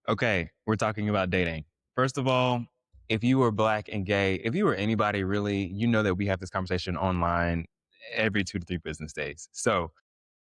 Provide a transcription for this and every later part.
Okay, we're talking about dating. First of all, if you are Black and gay, if you are anybody really, you know that we have this conversation online every 2 to 3 business days. So,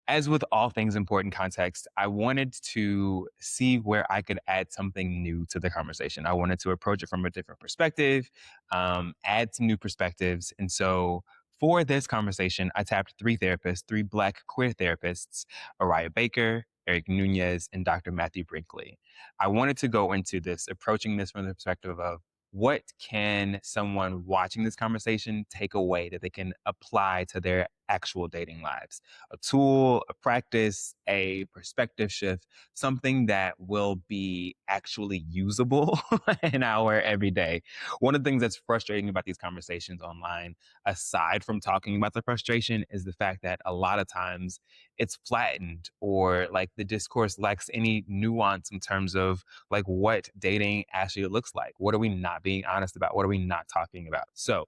as with all things important context, I wanted to see where I could add something new to the conversation. I wanted to approach it from a different perspective, add some new perspectives. And so for this conversation, I tapped 3 therapists, 3 Black queer therapists, Araya Baker, Erick Nuñez, and Dr. Matthew Brinkley. I wanted to go into this, approaching this from the perspective of what can someone watching this conversation take away that they can apply to their actual dating lives? A tool, a practice, a perspective shift, something that will be actually usable in our everyday. One of the things that's frustrating about these conversations online, aside from talking about the frustration, is the fact that a lot of times it's flattened or like the discourse lacks any nuance in terms of like what dating actually looks like. What are we not being honest about? What are we not talking about? So,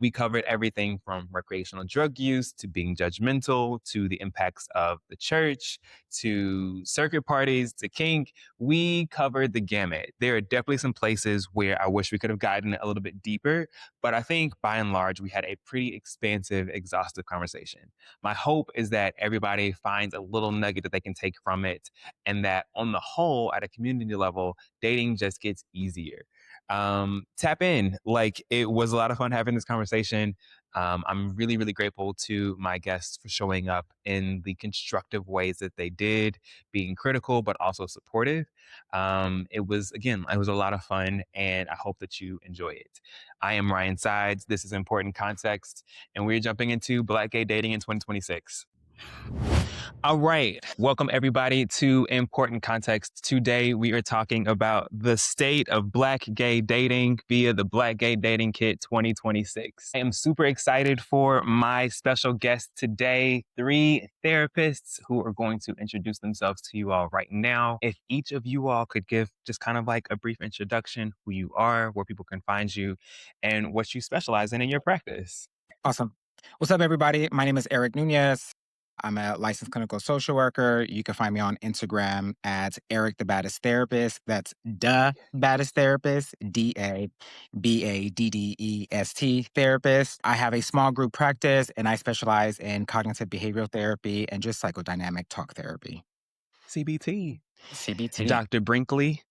we covered everything from recreational drug use to being judgmental to the impacts of the church to circuit parties to kink. We covered the gamut. There are definitely some places where I wish we could have gotten a little bit deeper, but I think by and large, we had a pretty expansive, exhaustive conversation. My hope is that everybody finds a little nugget that they can take from it, and that on the whole, at a community level, dating just gets easier. Tap in. Like, it was a lot of fun having this conversation. I'm really, really grateful to my guests for showing up in the constructive ways that they did, being critical, but also supportive. It was a lot of fun, and I hope that you enjoy it. I am Ryan Sides. This is Important Context, and we're jumping into Black gay dating in 2026. All right. Welcome, everybody, to Important Context. Today, we are talking about the state of Black gay dating via the Black Gay Dating Kit 2026. I am super excited for my special guest today, 3 therapists who are going to introduce themselves to you all right now. If each of you all could give just kind of like a brief introduction, who you are, where people can find you, and what you specialize in your practice. Awesome. What's up, everybody? My name is Erick Nuñez. I'm a licensed clinical social worker. You can find me on Instagram at Erick the Baddest Therapist. That's the Baddest Therapist, DABADDEST Therapist. I have a small group practice and I specialize in cognitive behavioral therapy and just psychodynamic talk therapy. CBT. CBT. Dr. Brinkley.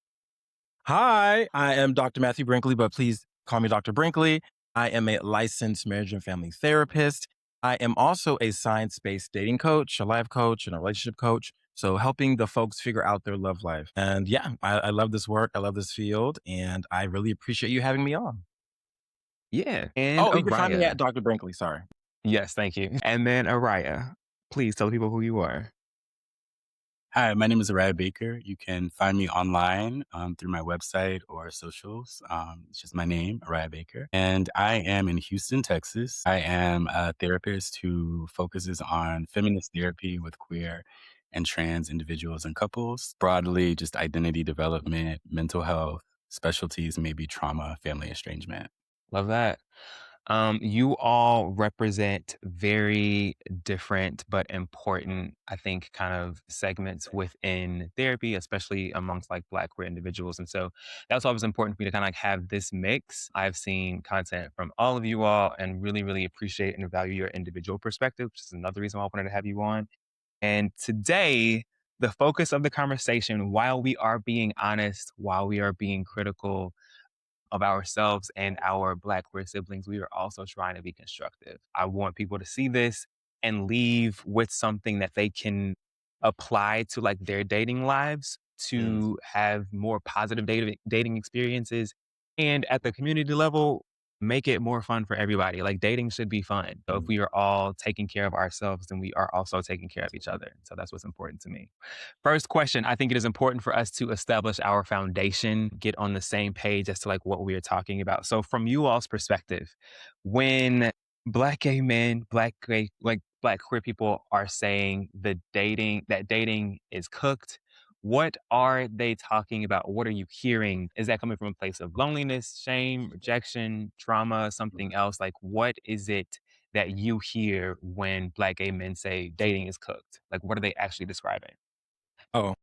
Hi, I am Dr. Matthew Brinkley, but please call me Dr. Brinkley. I am a licensed marriage and family therapist. I am also a science-based dating coach, a life coach, and a relationship coach. So helping the folks figure out their love life. And yeah, I love this work. I love this field. And I really appreciate you having me on. Yeah. And Oh, you can find me Araya. at Dr. Brinkley. Sorry. Yes, thank you. And then Araya. Please tell people who you are. Hi, my name is Araya Baker. You can find me online through my website or socials. It's just my name, Araya Baker. And I am in Houston, Texas. I am a therapist who focuses on feminist therapy with queer and trans individuals and couples. Broadly, just identity development, mental health, specialties, maybe trauma, family estrangement. Love that. You all represent very different but important, I think, kind of segments within therapy, especially amongst like Black queer individuals. And so that's why it was important for me to kind of like have this mix. I've seen content from all of you all and really, really appreciate and value your individual perspective, which is another reason why I wanted to have you on. And today, the focus of the conversation, while we are being honest, while we are being critical of ourselves and our Black queer siblings, we are also trying to be constructive. I want people to see this and leave with something that they can apply to like their dating lives to have more positive dating experiences. And at the community level, make it more fun for everybody. Like, dating should be fun. So if we are all taking care of ourselves, then we are also taking care of each other. So that's what's important to me. First question, I think it is important for us to establish our foundation, get on the same page as to like what we are talking about. So from you all's perspective, when Black gay men, Black queer people are saying that dating is cooked, what are they talking about? What are you hearing? Is that coming from a place of loneliness, shame, rejection, trauma, something else? Like, what is it that you hear when Black gay men say dating is cooked? Like, what are they actually describing? Oh,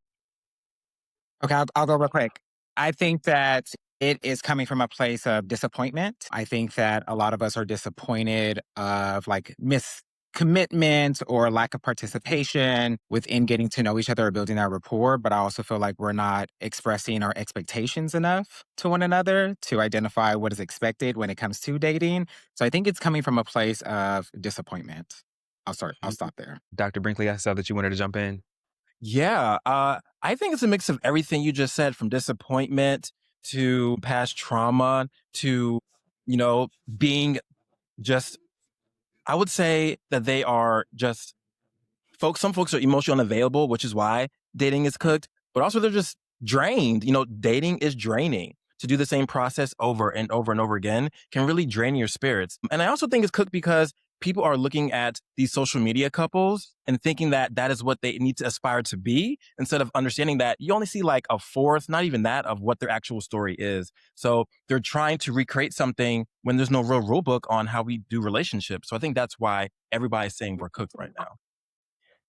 Okay, I'll go real quick. I think that it is coming from a place of disappointment. I think that a lot of us are disappointed of like miscommitment or lack of participation within getting to know each other or building our rapport. But I also feel like we're not expressing our expectations enough to one another to identify what is expected when it comes to dating. So I think it's coming from a place of disappointment. I'll stop there. Dr. Brinkley, I saw that you wanted to jump in. Yeah, I think it's a mix of everything you just said, from disappointment to past trauma to, being just, I would say that they are just some folks are emotionally unavailable, which is why dating is cooked, but also they're just drained. Dating is draining. To do the same process over and over and over again can really drain your spirits. And I also think it's cooked because people are looking at these social media couples and thinking that that is what they need to aspire to be, instead of understanding that you only see like a fourth, not even that, of what their actual story is. So they're trying to recreate something when there's no real rule book on how we do relationships. So I think that's why everybody's saying we're cooked right now.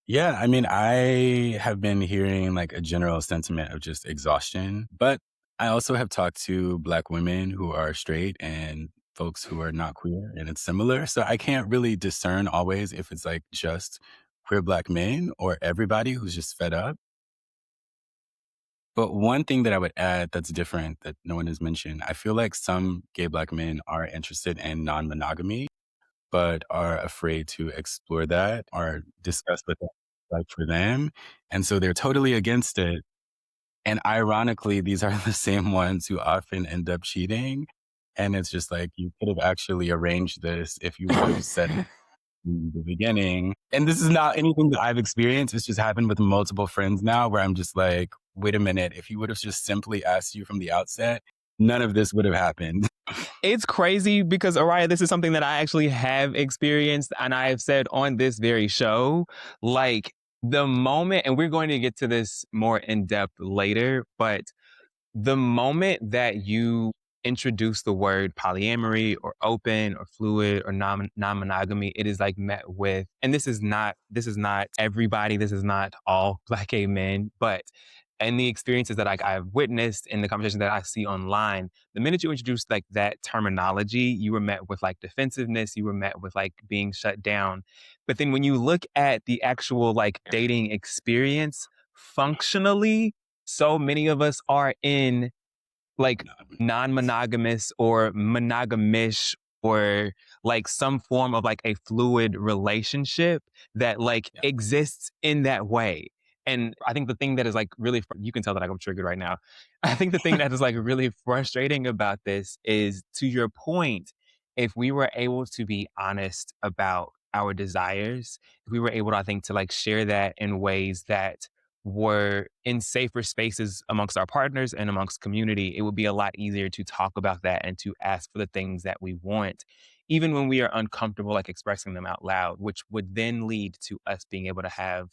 Yeah, I mean, I have been hearing like a general sentiment of just exhaustion, but I also have talked to Black women who are straight and folks who are not queer, and it's similar. So I can't really discern always if it's like just queer Black men or everybody who's just fed up. But one thing that I would add that's different that no one has mentioned, I feel like some gay Black men are interested in non-monogamy, but are afraid to explore that or discuss what that's like for them. And so they're totally against it. And ironically, these are the same ones who often end up cheating. And it's just like, you could have actually arranged this if you would have said it in the beginning. And this is not anything that I've experienced. It's just happened with multiple friends now where I'm just like, wait a minute, if he would have just simply asked you from the outset, none of this would have happened. It's crazy because, Araya, this is something that I actually have experienced, and I have said on this very show, like the moment, and we're going to get to this more in depth later, but the moment that you introduce the word polyamory or open or fluid or non-monogamy, it is like met with, and this is not everybody, this is not all Black gay men, but in the experiences that I've witnessed in the conversations that I see online, the minute you introduce like that terminology, you were met with like defensiveness, you were met with like being shut down. But then when you look at the actual like dating experience, functionally, so many of us are in like non-monogamous or monogamish or like some form of like a fluid relationship that like exists in that way. And I think the thing that is like really, you can tell that I'm triggered right now. I think the thing that is like really frustrating about this is, to your point, if we were able to be honest about our desires, if we were able to, I think, to like share that in ways that were in safer spaces amongst our partners and amongst community, it would be a lot easier to talk about that and to ask for the things that we want, even when we are uncomfortable, like expressing them out loud, which would then lead to us being able to have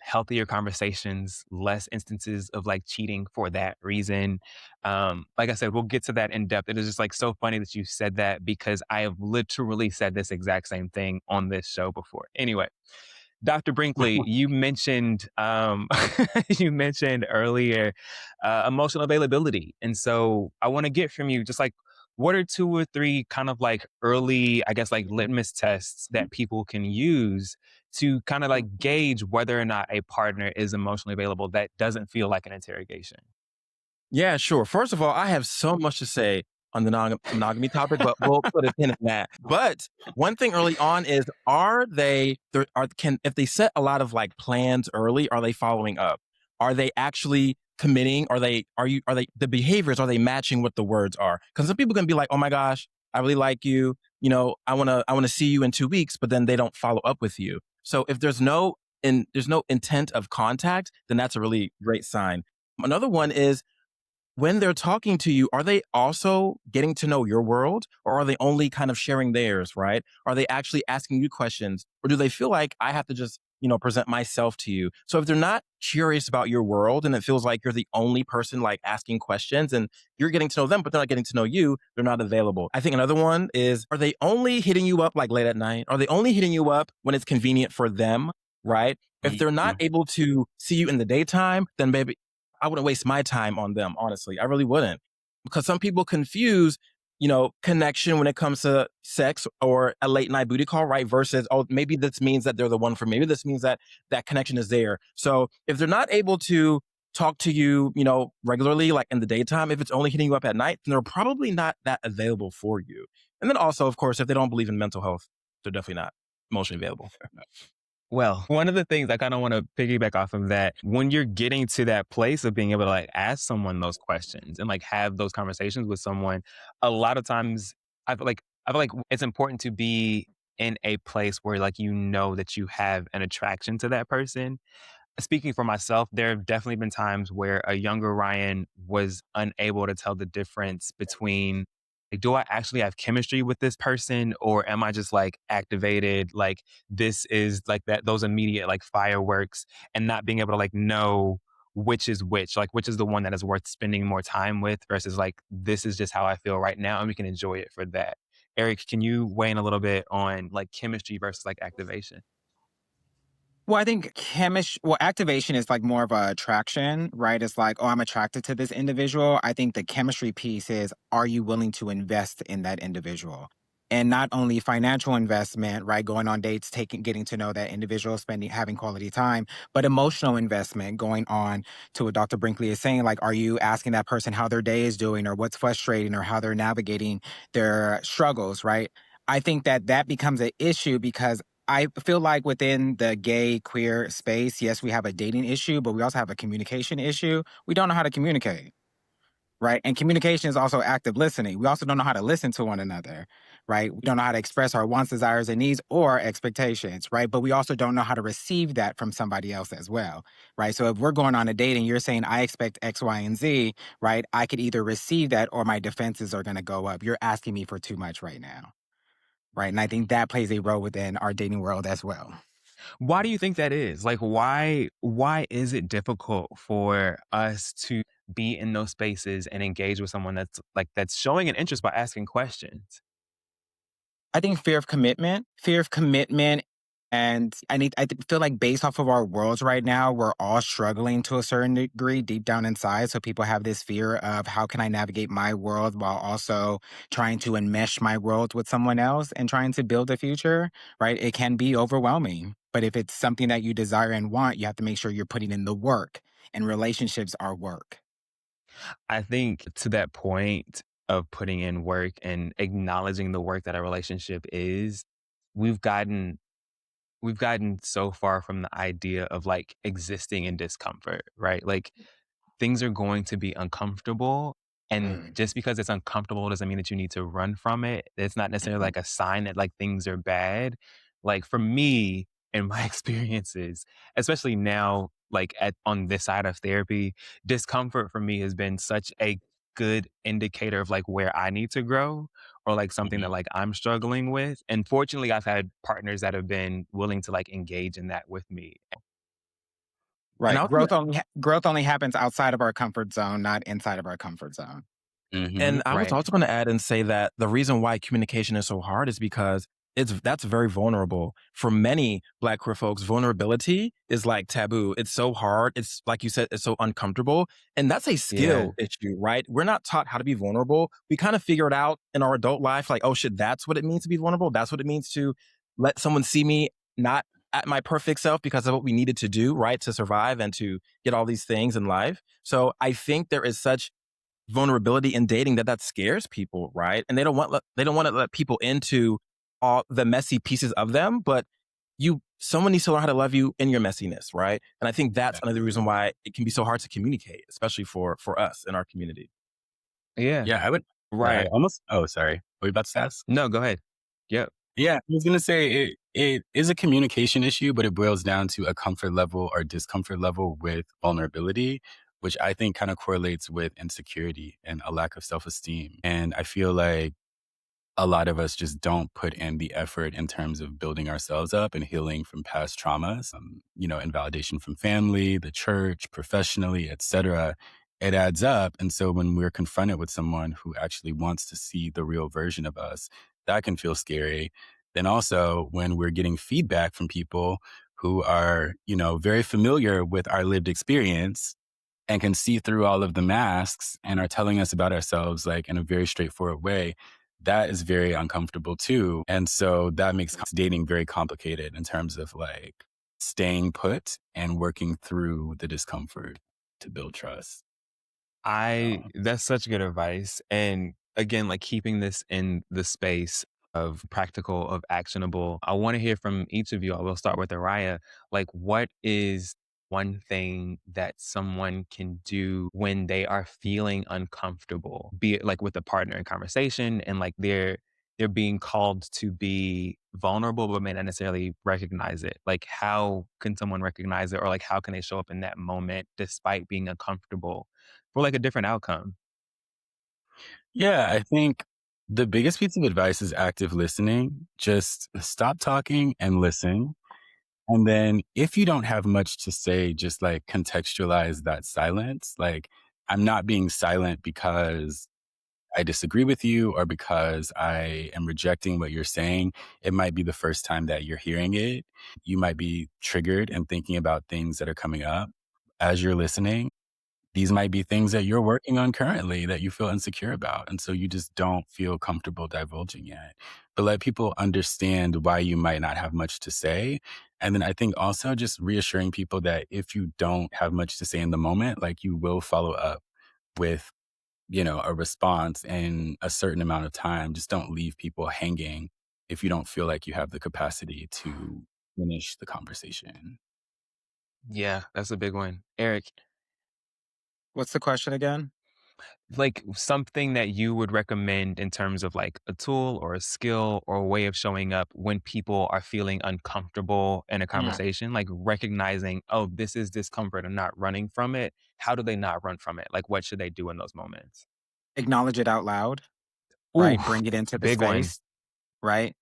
healthier conversations, less instances of like cheating for that reason. Like I said, we'll get to that in depth. It is just like so funny that you said that, because I have literally said this exact same thing on this show before. Anyway, Dr. Brinkley, you mentioned you mentioned earlier emotional availability, and so I want to get from you just like, what are 2 or 3 kind of like early, I guess, like litmus tests that people can use to kind of like gauge whether or not a partner is emotionally available that doesn't feel like an interrogation? Yeah, sure. First of all, I have so much to say on the monogamy topic, but we'll put a pin in that. But one thing early on is, if they set a lot of like plans early, are they following up? Are they actually committing? Are they the behaviors, are they matching what the words are? Because some people can be like, oh my gosh, I really like you. I wanna see you in 2 weeks, but then they don't follow up with you. So if there's no intent of contact, then that's a really great sign. Another one is, when they're talking to you, are they also getting to know your world, or are they only kind of sharing theirs, right? Are they actually asking you questions, or do they feel like I have to just, present myself to you? So if they're not curious about your world and it feels like you're the only person like asking questions and you're getting to know them, but they're not getting to know you, they're not available. I think another one is, are they only hitting you up like late at night? Are they only hitting you up when it's convenient for them, right? If they're not able to see you in the daytime, then maybe I wouldn't waste my time on them, honestly. I really wouldn't. Because some people confuse, connection when it comes to sex or a late night booty call, right? Versus, oh, maybe this means that they're the one for me. Maybe this means that that connection is there. So if they're not able to talk to you, regularly, like in the daytime, if it's only hitting you up at night, then they're probably not that available for you. And then also, of course, if they don't believe in mental health, they're definitely not emotionally available. Well, one of the things I kind of want to piggyback off of that, when you're getting to that place of being able to like ask someone those questions and like have those conversations with someone, a lot of times I feel like it's important to be in a place where like you know that you have an attraction to that person. Speaking for myself, there have definitely been times where a younger Ryan was unable to tell the difference between like, do I actually have chemistry with this person or am I just like activated? Like this is like that, those immediate like fireworks and not being able to like know which is which, like which is the one that is worth spending more time with versus like, this is just how I feel right now and we can enjoy it for that. Eric, can you weigh in a little bit on like chemistry versus like activation? Well, I think activation is like more of a attraction, right? It's like, oh, I'm attracted to this individual. I think the chemistry piece is, are you willing to invest in that individual? And not only financial investment, right? Going on dates, getting to know that individual, having quality time, but emotional investment going on to what Dr. Brinkley is saying. Like, are you asking that person how their day is doing or what's frustrating or how they're navigating their struggles, right? I think that that becomes an issue because I feel like within the gay queer space, yes, we have a dating issue, but we also have a communication issue. We don't know how to communicate, right? And communication is also active listening. We also don't know how to listen to one another, right? We don't know how to express our wants, desires, and needs or expectations, right? But we also don't know how to receive that from somebody else as well, right? So if we're going on a date and you're saying, I expect X, Y, and Z, right? I could either receive that or my defenses are going to go up. You're asking me for too much right now. Right. And I think that plays a role within our dating world as well. Why do you think that is? Like why is it difficult for us to be in those spaces and engage with someone that's showing an interest by asking questions? I think fear of commitment. And feel like based off of our worlds right now, we're all struggling to a certain degree deep down inside. So people have this fear of how can I navigate my world while also trying to enmesh my world with someone else and trying to build a future, right? It can be overwhelming. But if it's something that you desire and want, you have to make sure you're putting in the work. And relationships are work. I think to that point of putting in work and acknowledging the work that a relationship is, we've gotten we've gotten so far from the idea of like existing in discomfort, right? Like things are going to be uncomfortable. And Mm. just because it's uncomfortable doesn't mean that you need to run from it. It's not necessarily Mhm. like a sign that like things are bad. Like for me and my experiences, especially now, like on this side of therapy, discomfort for me has been such a good indicator of like where I need to grow or like something that Mhm. like I'm struggling with. And fortunately, I've had partners that have been willing to like engage in that with me. And I Right. was gonna Growth only happens outside of our comfort zone, not inside of our comfort zone. Mhm. And I was Right. also going to add and say that the reason why communication is so hard is because that's very vulnerable. For many Black queer folks, vulnerability is like taboo. It's so hard. It's like you said, it's so uncomfortable. And that's a Yeah. skill issue, right? We're not taught how to be vulnerable. We kind of figure it out in our adult life, like, oh shit, that's what it means to be vulnerable. That's what it means to let someone see me not at my perfect self because of what we needed to do, right? To survive and to get all these things in life. So I think there is such vulnerability in dating that scares people, right? And they don't want to let people into all the messy pieces of them, but someone needs to learn how to love you in your messiness, right? And I think that's another Exactly. reason why it can be so hard to communicate, especially for us in our community. Yeah. Yeah, I Right. almost oh, sorry. Were you about to ask? No, go ahead. Yep. Yeah, I was gonna say it is a communication issue, but it boils down to a comfort level or discomfort level with vulnerability, which I think kind of correlates with insecurity and a lack of self-esteem. And I feel like a lot of us just don't put in the effort in terms of building ourselves up and healing from past traumas, invalidation from family, the church, professionally, etc. It adds up. And so when we're confronted with someone who actually wants to see the real version of us, that can feel scary. Then also when we're getting feedback from people who are, very familiar with our lived experience, and can see through all of the masks and are telling us about ourselves like in a very straightforward way, that is very uncomfortable too. And so that makes dating very complicated in terms of like staying put and working through the discomfort to build trust. So, That's such good advice. And again, like keeping this in the space of practical, of actionable. I want to hear from each of you. I will start with Araya. Like, what is one thing that someone can do when they are feeling uncomfortable, be it like with a partner in conversation and like they're being called to be vulnerable but may not necessarily recognize it. Like how can someone recognize it or like how can they show up in that moment despite being uncomfortable for like a different outcome? yeah, I think the biggest piece of advice is active listening. Just stop talking and listen. And then if you don't have much to say, just like contextualize that silence. Like, I'm not being silent because I disagree with you or because I am rejecting what you're saying. It might be the first time that you're hearing it. You might be triggered and thinking about things that are coming up as you're listening. These might be things that you're working on currently that you feel insecure about. And so you just don't feel comfortable divulging yet. But let people understand why you might not have much to say. And then I think also just reassuring people that if you don't have much to say in the moment, like you will follow up with, a response in a certain amount of time. Just don't leave people hanging if you don't feel like you have the capacity to finish the conversation. Yeah, that's a big one. Eric, What's the question again? like something that you would recommend in terms of like a tool or a skill or a way of showing up when people are feeling uncomfortable in a conversation, like recognizing, oh, this is discomfort and not running from it. How do they not run from it? Like, what should they do in those moments? Acknowledge it out loud, Ooh, right? Bring it into the big one. space, right?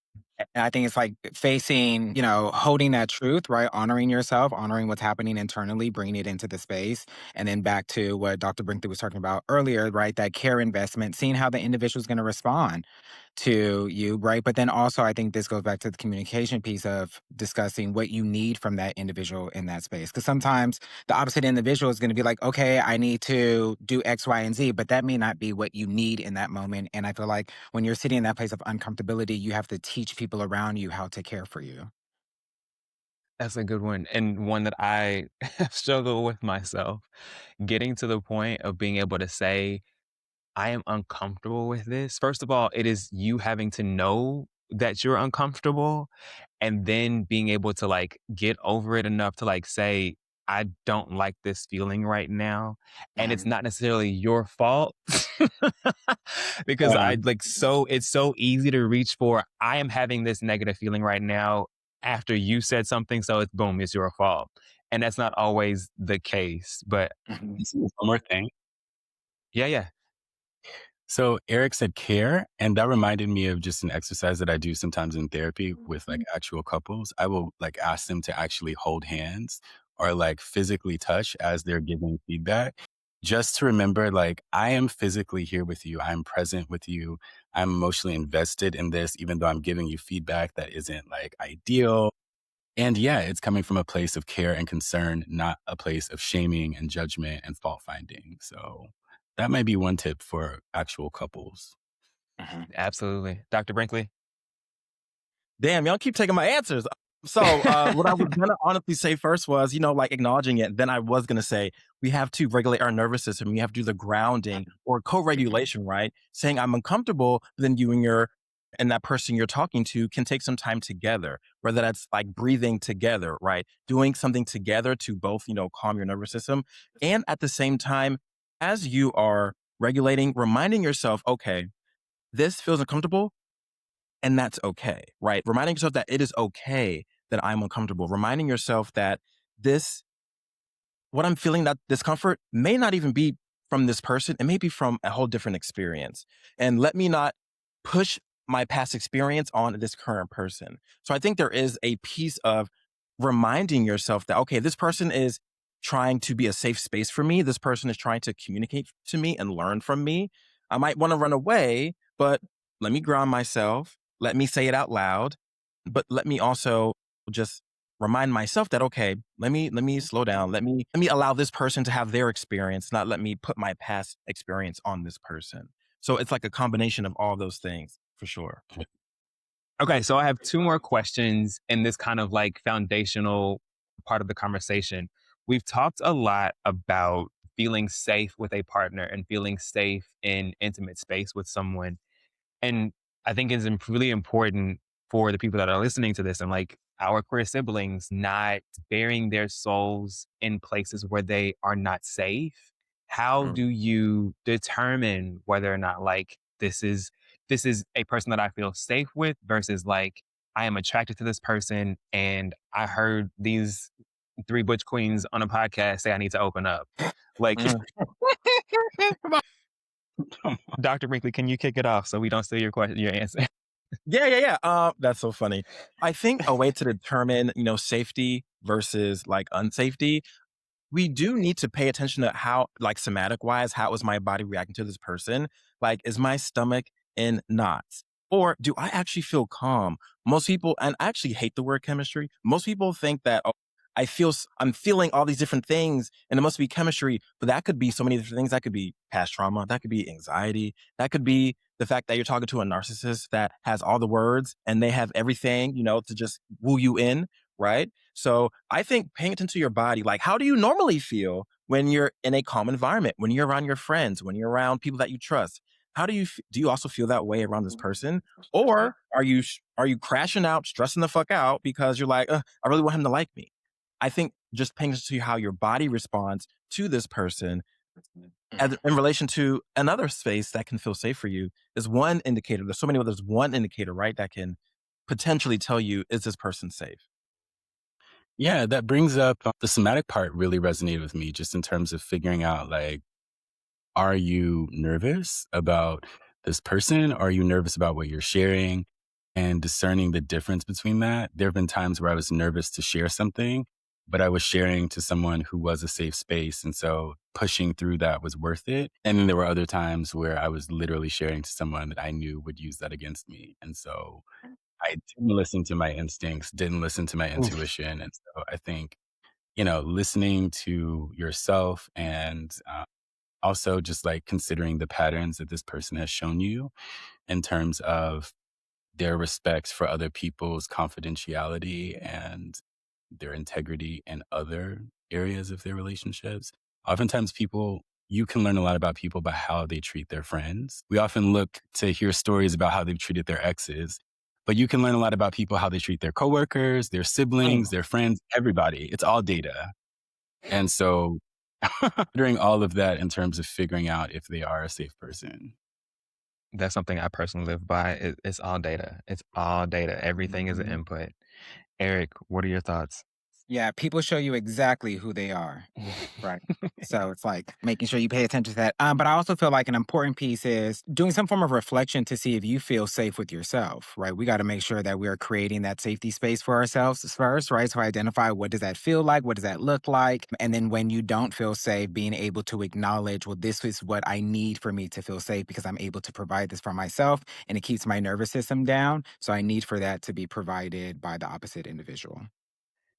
And I think it's like facing, holding that truth, right? Honoring yourself, honoring what's happening internally, bringing it into the space. And then back to what Dr. Brinkley was talking about earlier, right? That care investment, seeing how the individual is going to respond to you, right? But then also, I think this goes back to the communication piece of discussing what you need from that individual in that space. Because sometimes the opposite individual is going to be like, okay, I need to do X, Y, and Z, but that may not be what you need in that moment. And I feel like when you're sitting in that place of uncomfortability, you have to teach people around you how to care for you. That's a good one. And one that I struggle with myself, getting to the point of being able to say, I am uncomfortable with this. First of all, it is you having to know that you're uncomfortable and then being able to like get over it enough to like say, I don't like this feeling right now. And it's Mhm. not necessarily your fault because Yeah. I like so it's so easy to reach for, I am having this negative feeling right now after you said something. So it's boom, it's your fault. And that's not always the case. But Mhm. One more thing. yeah, yeah. So Eric said care, and that reminded me of just an exercise that I do sometimes in therapy with like actual couples. I will like ask them to actually hold hands or like physically touch as they're giving feedback. Just to remember, like, I am physically here with you. I'm present with you. I'm emotionally invested in this, even though I'm giving you feedback that isn't like ideal. And yeah, it's coming from a place of care and concern, not a place of shaming and judgment and fault finding. So that might be one tip for actual couples. Mhm. Absolutely. Dr. Brinkley? Damn, y'all keep taking my answers. So, what I was gonna honestly say first was, like acknowledging it. Then I was gonna say we have to regulate our nervous system. We have to do the grounding or co-regulation, right? Saying I'm uncomfortable, but then you and that person you're talking to can take some time together, whether that's like breathing together, right? Doing something together to both, calm your nervous system. And at the same time, as you are regulating, reminding yourself, okay, this feels uncomfortable and that's okay, right? Reminding yourself that it is okay that I'm uncomfortable. Reminding yourself that this, what I'm feeling, that discomfort may not even be from this person. It may be from a whole different experience. And let me not push my past experience on this current person. So I think there is a piece of reminding yourself that, okay, this person is trying to be a safe space for me. This person is trying to communicate to me and learn from me. I might want to run away, but let me ground myself. Let me say it out loud, but let me also just remind myself that, okay, let me slow down. Let me allow this person to have their experience, not let me put my past experience on this person. So it's like a combination of all those things for sure. Okay, so I have two more questions in this kind of like foundational part of the conversation. We've talked a lot about feeling safe with a partner and feeling safe in intimate space with someone. And I think it's really important for the people that are listening to this and like our queer siblings not bearing their souls in places where they are not safe. How Mm. do you determine whether or not like this is a person that I feel safe with versus like I am attracted to this person and I heard these three butch queens on a podcast say I need to open up. Like Mm. Dr. Brinkley, can you kick it off so we don't steal your question, your answer? Yeah. That's so funny. I think a way to determine, safety versus like unsafety, we do need to pay attention to how, like somatic wise, how is my body reacting to this person? Like, is my stomach in knots? Or do I actually feel calm? Most people, and I actually hate the word chemistry. Most people think that, oh, I'm feeling all these different things and it must be chemistry, but that could be so many different things. That could be past trauma. That could be anxiety. That could be the fact that you're talking to a narcissist that has all the words and they have everything, to just woo you in. Right. So I think paying attention to your body, like how do you normally feel when you're in a calm environment, when you're around your friends, when you're around people that you trust? How do you also feel that way around this person? Or are you crashing out, stressing the fuck out because you're like, I really want him to like me? I think just paying attention to how your body responds to this person in relation to another space that can feel safe for you is one indicator. There's so many others. One indicator, right, that can potentially tell you, is this person safe? Yeah, that brings up the somatic part really resonated with me just in terms of figuring out like, are you nervous about this person? Are you nervous about what you're sharing and discerning the difference between that? There have been times where I was nervous to share something, but I was sharing to someone who was a safe space. And so pushing through that was worth it. And then there were other times where I was literally sharing to someone that I knew would use that against me. And so I didn't listen to my instincts, didn't listen to my intuition. And so I think, listening to yourself and also just like considering the patterns that this person has shown you in terms of their respect for other people's confidentiality and their integrity in other areas of their relationships. Oftentimes you can learn a lot about people by how they treat their friends. We often look to hear stories about how they've treated their exes, but you can learn a lot about people, how they treat their coworkers, their siblings, their friends, everybody. It's all data. And so doing all of that in terms of figuring out if they are a safe person. That's something I personally live by. It's all data. It's all data. Everything is an input. Eric, what are your thoughts? Yeah, people show you exactly who they are. Right. So it's like making sure you pay attention to that. But I also feel like an important piece is doing some form of reflection to see if you feel safe with yourself, right? We got to make sure that we're creating that safety space for ourselves first, right? So identify, what does that feel like? What does that look like? And then when you don't feel safe, being able to acknowledge, well, this is what I need for me to feel safe because I'm able to provide this for myself and it keeps my nervous system down. So I need for that to be provided by the opposite individual.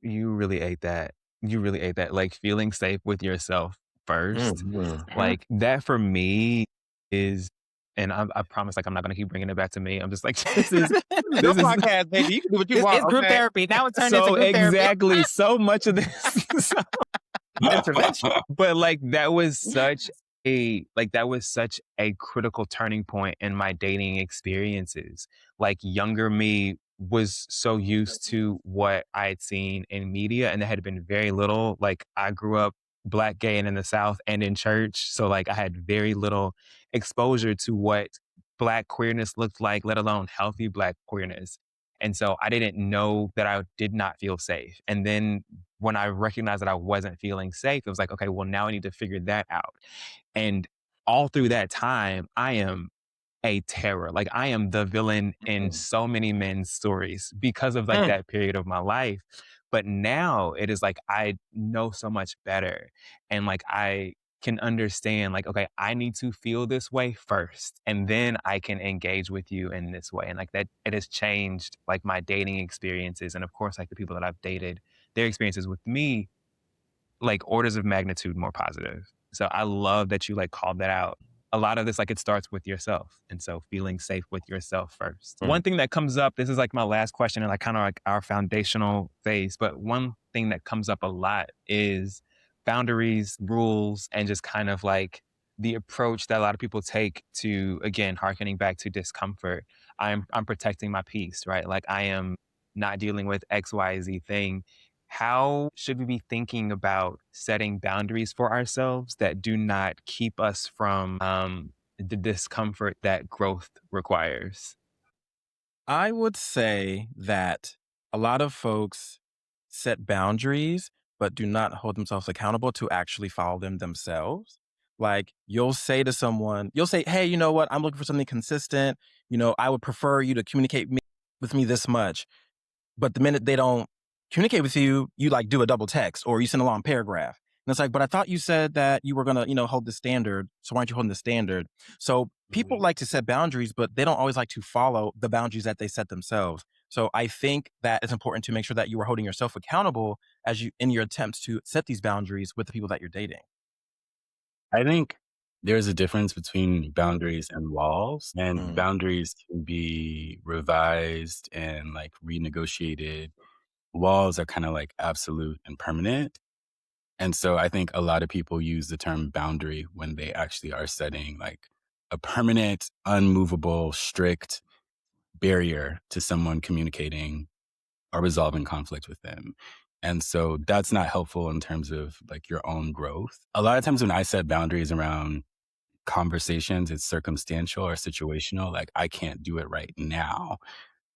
You really ate that. You really ate that. Like feeling safe with yourself first. Like that for me is, and I promise, like I'm not gonna keep bringing it back to me. I'm just like, Your this is podcast, baby. You can do what you It's want. group Okay. therapy. Now it's turned into so group therapy. exactly so much of this. Intervention. But like that was such a critical turning point in my dating experiences. Like younger me was so used to what I had seen in media and there had been very little. Like I grew up Black, gay, and in the South and in church. So like I had very little exposure to what Black queerness looked like, let alone healthy Black queerness. And so I didn't know that I did not feel safe. And then when I recognized that I wasn't feeling safe, it was like, okay, well, now I need to figure that out. And all through that time, I am a terror. Like I am the villain in so many men's stories because of like that period of my life. But now it is like I know so much better. And like I can understand like, okay, I need to feel this way first. And then I can engage with you in this way. And like that it has changed like my dating experiences. And of course, like the people that I've dated their experiences with me like orders of magnitude more positive. So I love that you like called that out. A lot of this, like it starts with yourself. And so feeling safe with yourself first. One thing that comes up, this is like my last question and like kind of like our foundational phase, but one thing that comes up a lot is boundaries, rules, and just kind of like the approach that a lot of people take to, again, harkening back to discomfort. I'm protecting my peace, right? Like I am not dealing with XYZ thing. How should we be thinking about setting boundaries for ourselves that do not keep us from the discomfort that growth requires? I would say that a lot of folks set boundaries, but do not hold themselves accountable to actually follow them themselves. Like you'll say to someone, you'll say, "Hey, you know what? I'm looking for something consistent. I would prefer you to communicate with me this much." But the minute they don't communicate with you, you like do a double text or you send a long paragraph. And it's like, but I thought you said that you were going to, hold the standard. So why aren't you holding the standard? So people like to set boundaries, but they don't always like to follow the boundaries that they set themselves. So I think that it's important to make sure that you are holding yourself accountable as you in your attempts to set these boundaries with the people that you're dating. I think there's a difference between boundaries and walls, and Mm. boundaries can be revised and like renegotiated. Walls are kind of like absolute and permanent. And so I think a lot of people use the term boundary when they actually are setting like a permanent, unmovable, strict barrier to someone communicating or resolving conflict with them. And so that's not helpful in terms of like your own growth. A lot of times when I set boundaries around conversations, it's circumstantial or situational. Like I can't do it right now,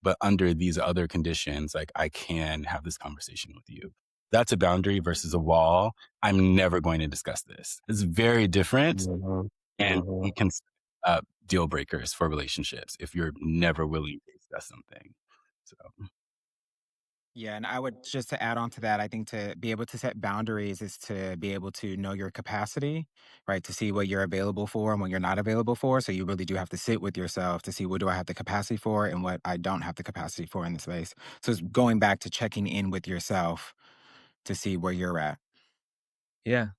but under these other conditions, like I can have this conversation with you. That's a boundary versus a wall. I'm never going to discuss this. It's very different, and it can deal breakers for relationships if you're never willing to discuss something. So Yeah, and I would just to add on to that, I think to be able to set boundaries is to be able to know your capacity, right? To see what you're available for and what you're not available for. So you really do have to sit with yourself to see what do I have the capacity for and what I don't have the capacity for in the space. So it's going back to checking in with yourself to see where you're at. Yeah.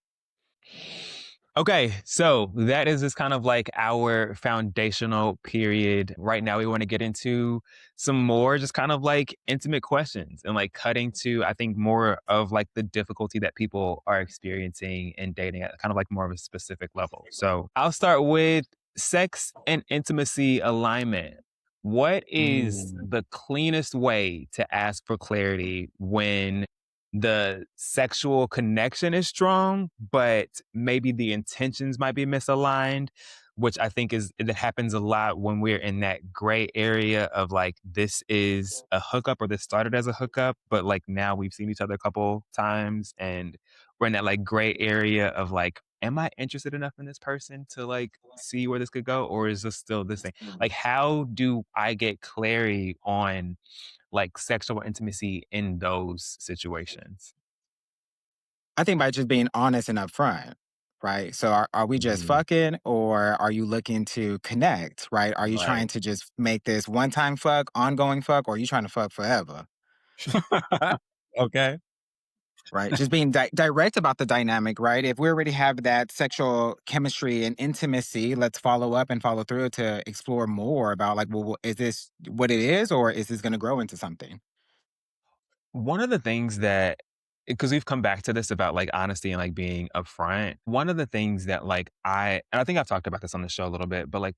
Okay, so that is just kind of like our foundational period. Right now, we want to get into some more just kind of like intimate questions and like cutting to, I think, more of like the difficulty that people are experiencing in dating at kind of like more of a specific level. So I'll start with sex and intimacy alignment. What is the cleanest way to ask for clarity when the sexual connection is strong, but maybe the intentions might be misaligned, which I think is that happens a lot when we're in that gray area of like this is a hookup or this started as a hookup, but like now we've seen each other a couple times and we're in that like gray area of like, am I interested enough in this person to like see where this could go, or is this still this thing? Like, how do I get clarity on like sexual intimacy in those situations? I think by just being honest and upfront, right? So are we just fucking or are you looking to connect, right? Are you Right. trying to just make this one time fuck, ongoing fuck, or are you trying to fuck forever? Okay. Right. Just being direct about the dynamic, right? If we already have that sexual chemistry and intimacy, let's follow up and follow through to explore more about like, well, is this what it is, or is this going to grow into something? One of the things that, because we've come back to this about like honesty and like being upfront, one of the things that like and I think I've talked about this on the show a little bit, but like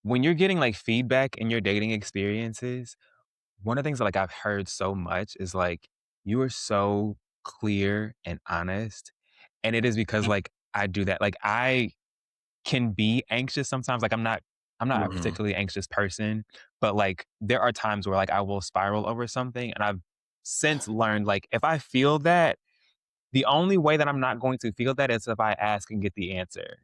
when you're getting like feedback in your dating experiences, one of the things that like I've heard so much is like, you are so clear and honest. And it is because like I do that. Like I can be anxious sometimes. Like I'm not a Mhm. particularly anxious person, but like there are times where like I will spiral over something. And I've since learned like if I feel that, the only way that I'm not going to feel that is if I ask and get the answer.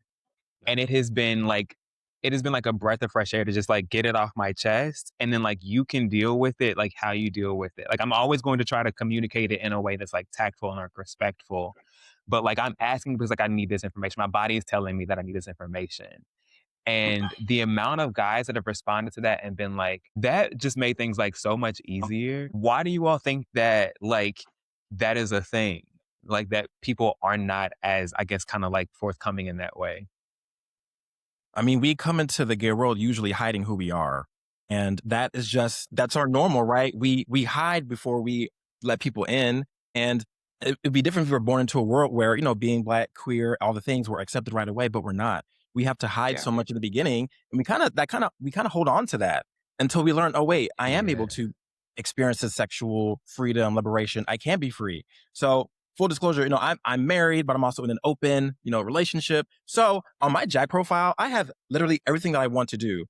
And it has been like a breath of fresh air to just like get it off my chest. And then like you can deal with it like how you deal with it. Like I'm always going to try to communicate it in a way that's like tactful and like respectful. But like I'm asking because like I need this information. My body is telling me that I need this information. And the amount of guys that have responded to that and been like, that just made things like so much easier. Why do you all think that like that is a thing? Like that people are not as, I guess, kind of like forthcoming in that way. I mean, we come into the gay world usually hiding who we are. And that is just, that's our normal, right? We hide before we let people in. And it'd be different if we were born into a world where, being Black, queer, all the things were accepted right away, but we're not. We have to hide Yeah. so much in the beginning. And we kind of hold on to that until we learn, oh, wait, I am able to experience this sexual freedom, liberation. I can be free. So full disclosure, I'm married, but I'm also in an open, relationship. So on my Jack profile, I have literally everything that I want to do.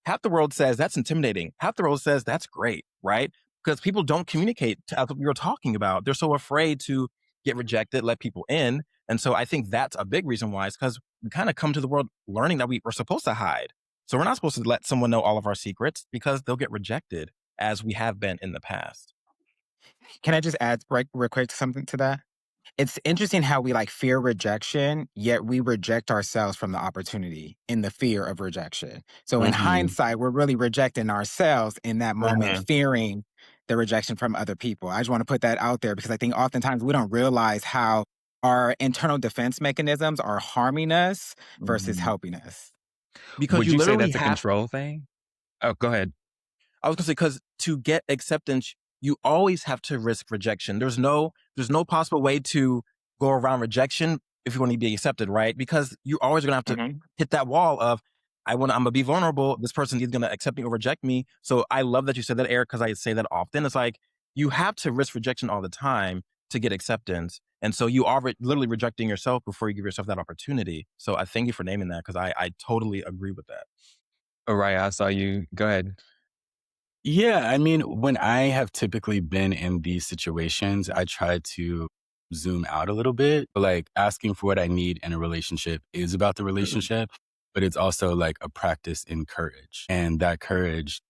Half the world says that's intimidating. Half the world says that's great, right? Because people don't communicate as what we were talking about. They're so afraid to get rejected, let people in. And so I think that's a big reason why, is because we kind of come to the world learning that we're supposed to hide. So we're not supposed to let someone know all of our secrets because they'll get rejected as we have been in the past. Can I just add real quick something to that? It's interesting how we like fear rejection, yet we reject ourselves from the opportunity in the fear of rejection. So in hindsight, we're really rejecting ourselves in that moment, fearing the rejection from other people. I just want to put that out there because I think oftentimes we don't realize how our internal defense mechanisms are harming us versus helping us. Because Would you you say literally that's a have control thing? Oh, go ahead. I was gonna say, because to get acceptance, you always have to risk rejection. There's no possible way to go around rejection if you want to be accepted, right? Because you're always gonna have to hit that wall of, I'm gonna be vulnerable. This person is gonna accept me or reject me. So I love that you said that, Eric, because I say that often. It's like you have to risk rejection all the time to get acceptance. And so you are literally rejecting yourself before you give yourself that opportunity. So I thank you for naming that, because I totally agree with that. Araya, I saw you. Go ahead. Yeah, I mean, when I have typically been in these situations, I try to zoom out a little bit. Like asking for what I need in a relationship is about the relationship, but it's also like a practice in courage. And that courage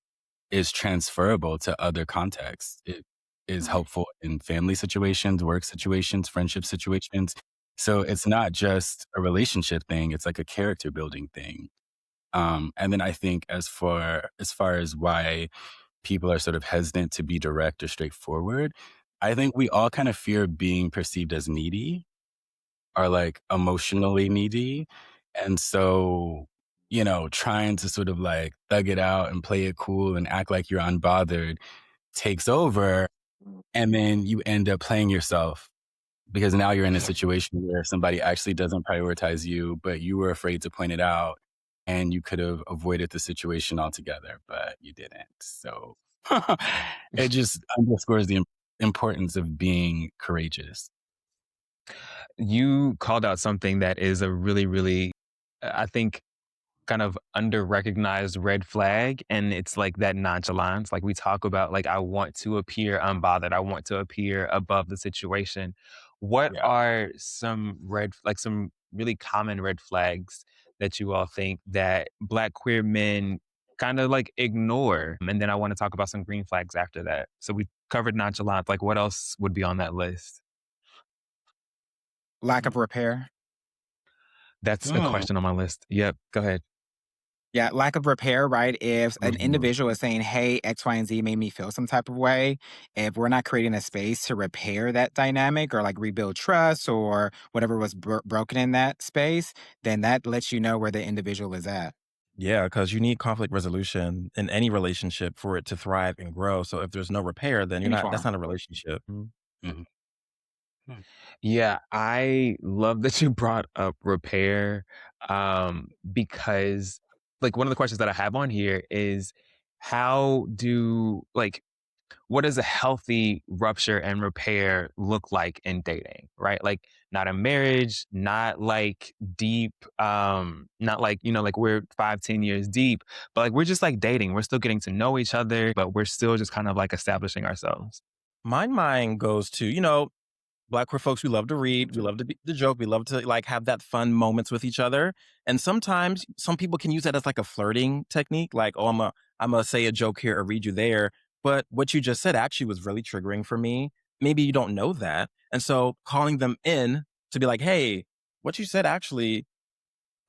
is transferable to other contexts. It is helpful in family situations, work situations, friendship situations. So it's not just a relationship thing, it's like a character building thing. And then I think as far as why people are sort of hesitant to be direct or straightforward, I think we all kind of fear being perceived as needy or like emotionally needy. And so, trying to sort of like thug it out and play it cool and act like you're unbothered takes over. And then you end up playing yourself because now you're in a situation where somebody actually doesn't prioritize you, but you were afraid to point it out and you could have avoided the situation altogether, but you didn't. So it just underscores the importance of being courageous. You called out something that is a really, really, I think, kind of under recognized red flag. And it's like that nonchalance. Like we talk about, like, I want to appear unbothered. I want to appear above the situation. What Yeah. are some really common red flags that you all think that Black queer men kind of like ignore? And then I want to talk about some green flags after that. So we covered nonchalance. Like what else would be on that list? Lack of repair. That's a question on my list. Yep. Go ahead. Yeah, lack of repair, right? If an individual is saying, hey, X, Y, and Z made me feel some type of way, if we're not creating a space to repair that dynamic or like rebuild trust or whatever was broken in that space, then that lets you know where the individual is at. Yeah, because you need conflict resolution in any relationship for it to thrive and grow. So if there's no repair, then Any that's form. not a relationship. Mhm. Yeah, I love that you brought up repair, because like one of the questions that I have on here is how do like what does a healthy rupture and repair look like in dating, right? Like not a marriage, not like deep, not like, like we're 5, 10 years deep, but like we're just like dating. We're still getting to know each other, but we're still just kind of like establishing ourselves. My mind goes to, Black queer folks, we love to read, we love to joke, we love to like have that fun moments with each other. And sometimes some people can use that as like a flirting technique, like, oh, I'm gonna say a joke here or read you there. But what you just said actually was really triggering for me. Maybe you don't know that. And so calling them in to be like, hey, what you said actually,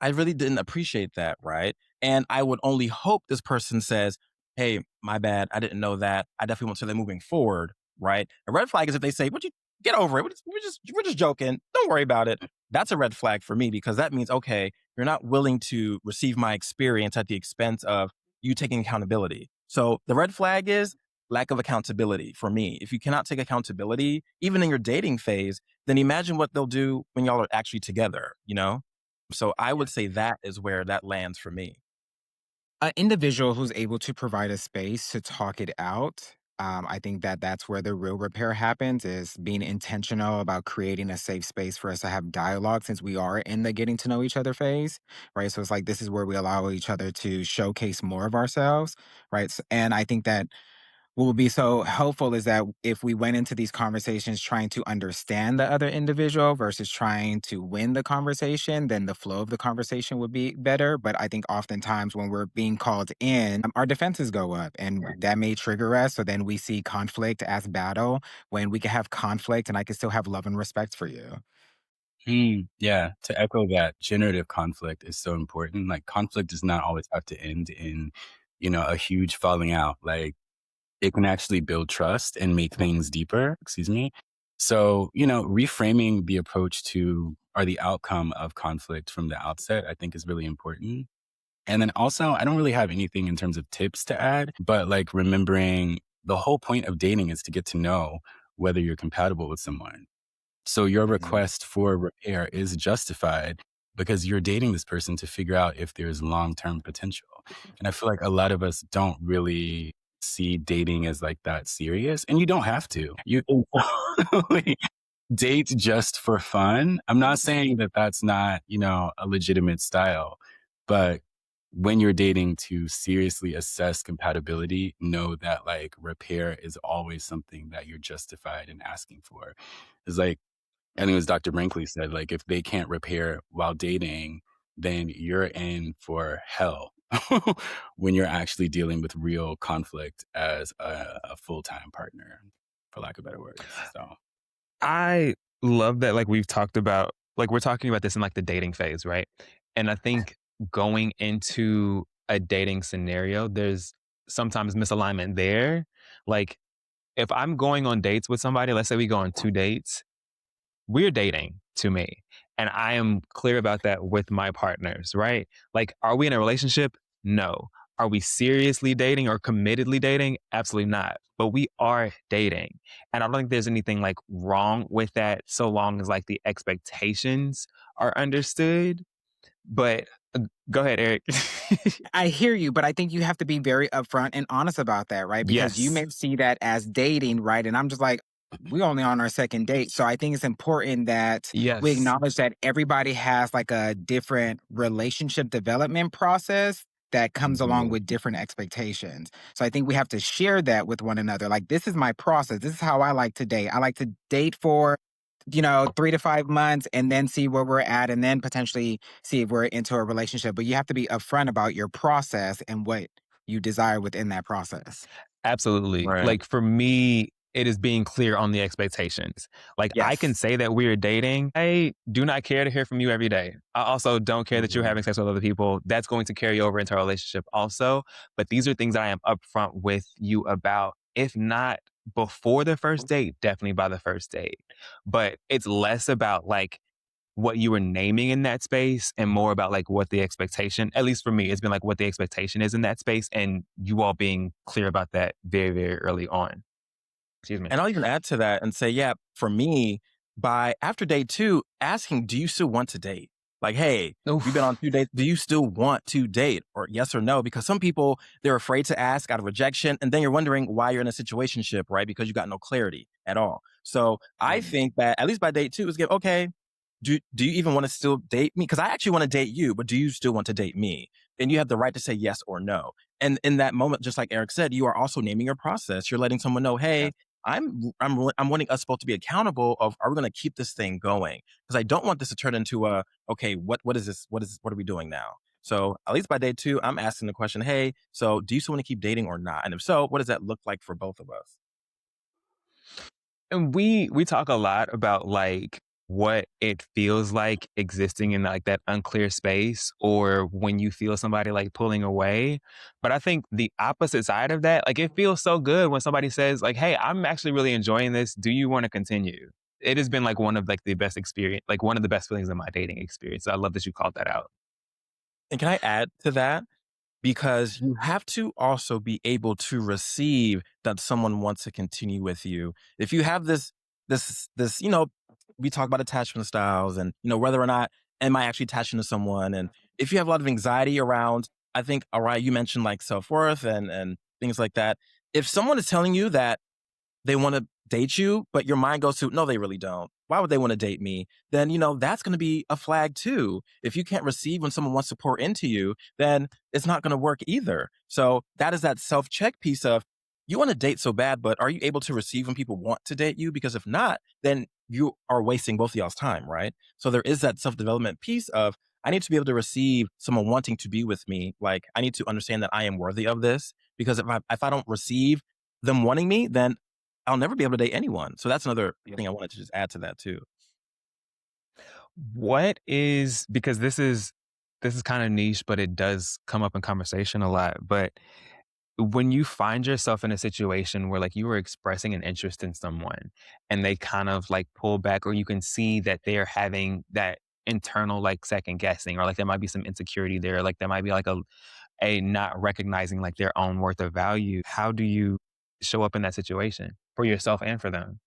I really didn't appreciate that, right? And I would only hope this person says, hey, my bad, I didn't know that. I definitely want to say that moving forward, right? A red flag is if they say, "Would you get over it? We're just joking. Don't worry about it." That's a red flag for me because that means, okay, you're not willing to receive my experience at the expense of you taking accountability. So the red flag is lack of accountability for me. If you cannot take accountability, even in your dating phase, then imagine what they'll do when y'all are actually together, you know? So I would say that is where that lands for me. An individual who's able to provide a space to talk it out. I think that that's where the real repair happens is being intentional about creating a safe space for us to have dialogue since we are in the getting to know each other phase, right? So it's like this is where we allow each other to showcase more of ourselves, right? And I think that what would be so helpful is that if we went into these conversations trying to understand the other individual versus trying to win the conversation, then the flow of the conversation would be better. But I think oftentimes when we're being called in, our defenses go up and that may trigger us. So then we see conflict as battle when we can have conflict and I can still have love and respect for you. Yeah, to echo that, generative conflict is so important. Like, conflict does not always have to end in, a huge falling out. Like, it can actually build trust and make things deeper, excuse me. So, reframing the approach to or the outcome of conflict from the outset, I think is really important. And then also, I don't really have anything in terms of tips to add, but like remembering the whole point of dating is to get to know whether you're compatible with someone. So your Mhm. request for repair is justified because you're dating this person to figure out if there's long-term potential. And I feel like a lot of us don't really see dating as like that serious, and you don't have to. You can totally date just for fun. I'm not saying that that's not, a legitimate style, but when you're dating to seriously assess compatibility, know that like repair is always something that you're justified in asking for. It's like, I think it was Dr. Brinkley said, like, if they can't repair while dating, then you're in for hell when you're actually dealing with real conflict as a full-time partner, for lack of better words. So, I love that, like, we've talked about like, we're talking about this in, like, the dating phase, right? And I think going into a dating scenario, there's sometimes misalignment there. Like, if I'm going on dates with somebody, let's say we go on 2 dates, we're dating to me. And I am clear about that with my partners, right? Like, are we in a relationship? No. Are we seriously dating or committedly dating? Absolutely not. But we are dating. And I don't think there's anything like wrong with that so long as like the expectations are understood. But go ahead, Eric. I hear you, but I think you have to be very upfront and honest about that, right? Because you Yes. may see that as dating, right? And I'm just like, we only on our second date. So I think it's important that we Yes. acknowledge that everybody has like a different relationship development process that comes along Mhm. with different expectations. So I think we have to share that with one another. Like, this is my process. This is how I like to date. I like to date for 3 to 5 months and then see where we're at and then potentially see if we're into a relationship. But you have to be upfront about your process and what you desire within that process. Absolutely. Right. Like for me, it is being clear on the expectations. Like I can Yes. say that we're dating. I do not care to hear from you every day. I also don't care that you're Mhm. having sex with other people. That's going to carry over into our relationship also. But these are things that I am upfront with you about. If not before the first date, definitely by the first date. But it's less about like what you were naming in that space and more about like what the expectation, at least for me, it's been like what the expectation is in that space and you all being clear about that very, very early on. Excuse me. And I'll even add to that and say, yeah, for me, by after day 2, asking, do you still want to date? Like, hey, we've been on Oof. 2 dates. Do you still want to date? Or yes or no? Because some people, they're afraid to ask out of rejection. And then you're wondering why you're in a situationship, right? Because you got no clarity at all. So I Mm. think that at least by date 2 is get, okay, do you even want to still date me? Because I actually want to date you, but do you still want to date me? And you have the right to say yes or no. And in that moment, just like Eric said, you are also naming your process. You're letting someone know, hey, Yes. I'm wanting us both to be accountable of are we going to keep this thing going? Because I don't want this to turn into a okay, what is this? What are we doing now? So at least by day 2, I'm asking the question, hey, so do you still want to keep dating or not? And if so, what does that look like for both of us? And we talk a lot about like what it feels like existing in like that unclear space or when you feel somebody like pulling away. But I think the opposite side of that, like it feels so good when somebody says like, "Hey, I'm actually really enjoying this. Do you want to continue?" It has been like one of like the best experience, like one of the best feelings in my dating experience. I love that you called that out. And can I add to that? Because you have to also be able to receive that someone wants to continue with you. If you have this, we talk about attachment styles and, whether or not am I actually attaching to someone? And if you have a lot of anxiety around, I think, Araya, you mentioned like self-worth and things like that. If someone is telling you that they want to date you, but your mind goes to, no, they really don't. Why would they want to date me? Then, that's going to be a flag too. If you can't receive when someone wants to pour into you, then it's not going to work either. So that is that self check piece of you want to date so bad, but are you able to receive when people want to date you? Because if not, then you are wasting both of y'all's time, right? So there is that self development piece of I need to be able to receive someone wanting to be with me. Like I need to understand that I am worthy of this because if I don't receive them wanting me, then I'll never be able to date anyone. So that's another thing I wanted to just add to that too. What is because this is kind of niche, but it does come up in conversation a lot. But when you find yourself in a situation where like you were expressing an interest in someone and they kind of like pull back, or you can see that they're having that internal like second guessing, or like there might be some insecurity there, like there might be like a not recognizing like their own worth or value. How do you show up in that situation for yourself and for them?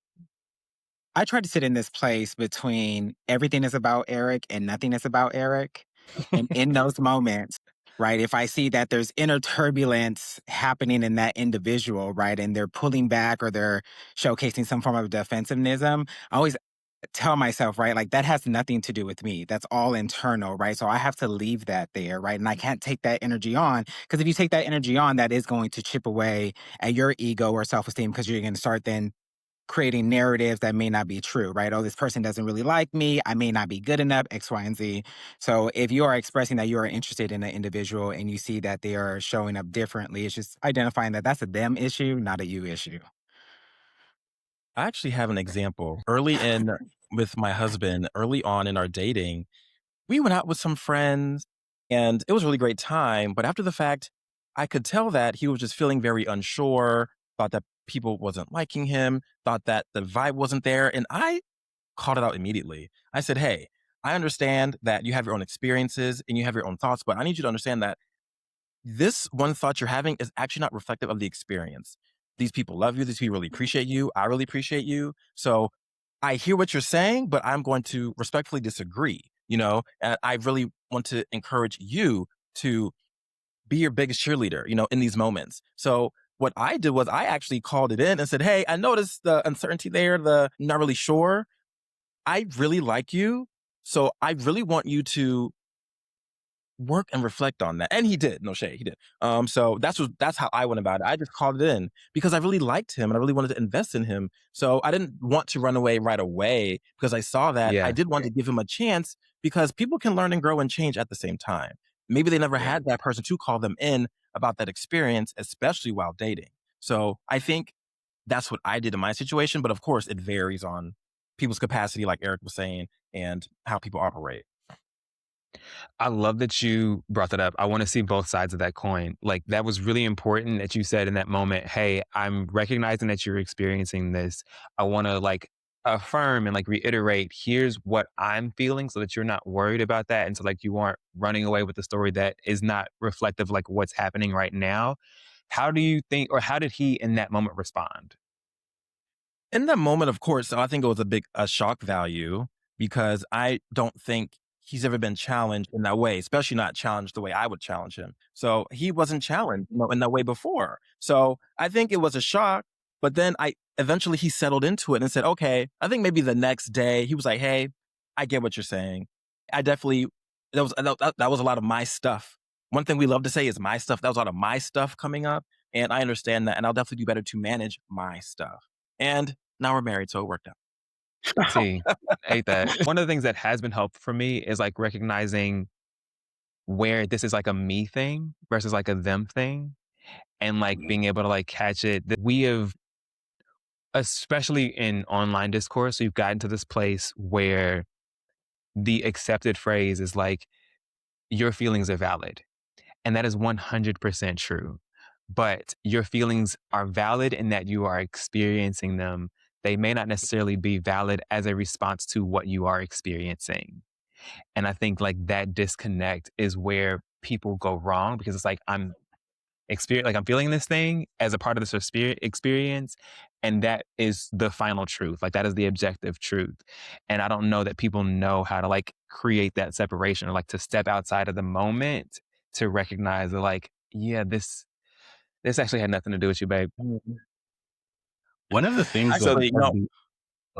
I try to sit in this place between everything is about Eric and nothing is about Eric. And in those moments, right, if I see that there's inner turbulence happening in that individual, right, and they're pulling back or they're showcasing some form of defensiveness, I always tell myself, right, like that has nothing to do with me. That's all internal, right? So I have to leave that there, right? And I can't take that energy on because if you take that energy on, that is going to chip away at your ego or self esteem because you're going to start then creating narratives that may not be true, right? Oh, this person doesn't really like me. I may not be good enough, X, Y, and Z. So if you are expressing that you are interested in an individual and you see that they are showing up differently, it's just identifying that that's a them issue, not a you issue. I actually have an example. Early in with my husband, early on in our dating, we went out with some friends and it was a really great time. But after the fact, I could tell that he was just feeling very unsure, thought that people wasn't liking him, thought that the vibe wasn't there. And I called it out immediately. I said, hey, I understand that you have your own experiences and you have your own thoughts, but I need you to understand that this one thought you're having is actually not reflective of the experience. These people love you. These people really appreciate you. I really appreciate you. So I hear what you're saying, but I'm going to respectfully disagree, and I really want to encourage you to be your biggest cheerleader, in these moments. So what I did was I actually called it in and said, hey, I noticed the uncertainty there, the not really sure. I really like you. So I really want you to work and reflect on that. And he did. No shade, he did. So that's how I went about it. I just called it in because I really liked him and I really wanted to invest in him. So I didn't want to run away right away because I saw that. I Yeah. did want to give him a chance because people can learn and grow and change at the same time. Maybe they never had that person to call them in about that experience, especially while dating. So I think that's what I did in my situation. But of course, it varies on people's capacity, like Eric was saying, and how people operate. I love that you brought that up. I want to see both sides of that coin. Like that was really important that you said in that moment, "Hey, I'm recognizing that you're experiencing this. I want to like affirm and like reiterate, here's what I'm feeling so that you're not worried about that and so like you aren't running away with the story that is not reflective of like what's happening right now." How do you think or how did he in that moment respond? In that moment, of course, I think it was a shock value because I don't think he's ever been challenged in that way, especially not challenged the way I would challenge him. So he wasn't challenged, in that way before. So I think it was a shock, but then I eventually he settled into it and said, okay, I think maybe the next day he was like, hey, I get what you're saying. I definitely that was a lot of my stuff. One thing we love to say is my stuff. That was a lot of my stuff coming up. And I understand that. And I'll definitely do better to manage my stuff. And now we're married, so it worked out. See, hate that. One of the things that has been helpful for me is like recognizing where this is like a me thing versus like a them thing and like being able to like catch it. That we have especially in online discourse, we've gotten to this place where the accepted phrase is like, your feelings are valid. And that is 100% true. But your feelings are valid in that you are experiencing them. They may not necessarily be valid as a response to what you are experiencing. And I think like that disconnect is where people go wrong, because it's like I'm feeling this thing as a part of this experience, and that is the final truth. Like that is the objective truth. And I don't know that people know how to like create that separation, or like to step outside of the moment to recognize that like, yeah, this actually had nothing to do with you, babe. One of the things So Actually, oh,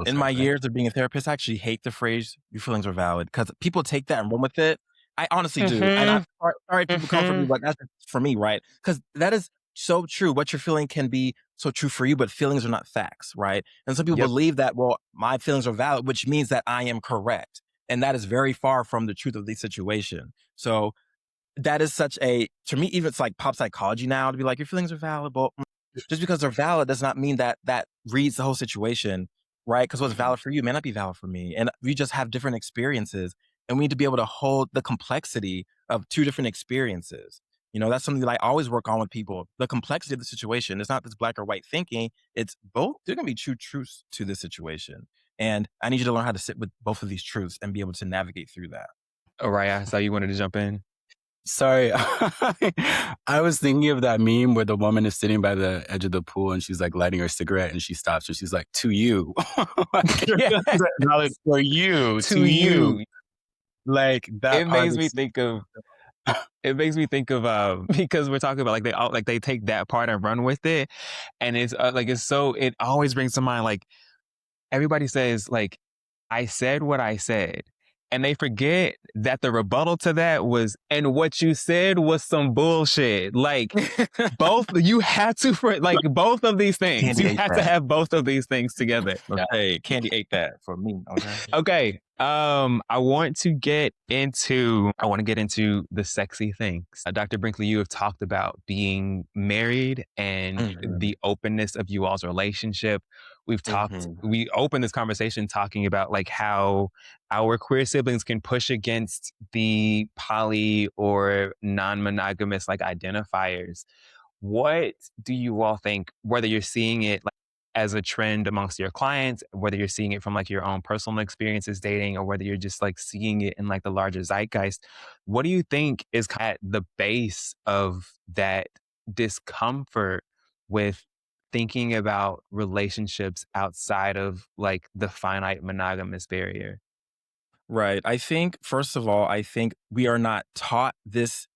in sorry, my go ahead. years of being a therapist, I actually hate the phrase "your feelings are valid" because people take that and run with it. I honestly do, and I'm sorry if people come for me, but that's just for me, right? Because that is so true. What you're feeling can be so true for you, but feelings are not facts, right? And some people Yep. believe that, well, my feelings are valid, which means that I am correct, and that is very far from the truth of the situation. So that is such a, to me, even it's like pop psychology now to be like, your feelings are valid, but just because they're valid does not mean that that reads the whole situation, right? Because what's valid for you may not be valid for me. And we just have different experiences, and we need to be able to hold the complexity of two different experiences. You know, that's something that I always work on with people. The complexity of the situation. It's not this black or white thinking. It's both. There can be two truths to this situation. And I need you to learn how to sit with both of these truths and be able to navigate through that. Araya, I saw you wanted to jump in. Sorry. I was thinking of that meme where the woman is sitting by the edge of the pool and she's like lighting her cigarette and she stops and she's like, to you. Like, Yes. valid for you, To you. Like that It part makes me is think of because we're talking about like they take that part and run with it, and it's like it always brings to mind like everybody says like, I said what I said, and they forget that the rebuttal to that was, and what you said was some bullshit. Like both, you had to for like both of these things. Candy You ate have to that. have both of these things together. Okay, Candy ate that for me. Okay. Okay. I want to get into the sexy things. Dr. Brinkley, you have talked about being married and Mhm. the openness of you all's relationship. We opened this conversation talking about like how our queer siblings can push against the poly or non-monogamous like identifiers. What do you all think, whether you're seeing it like as a trend amongst your clients, whether you're seeing it from like your own personal experiences dating, or whether you're just like seeing it in like the larger zeitgeist, what do you think is at the base of that discomfort with thinking about relationships outside of like the finite monogamous barrier? Right. I think, first of all, I think we are not taught this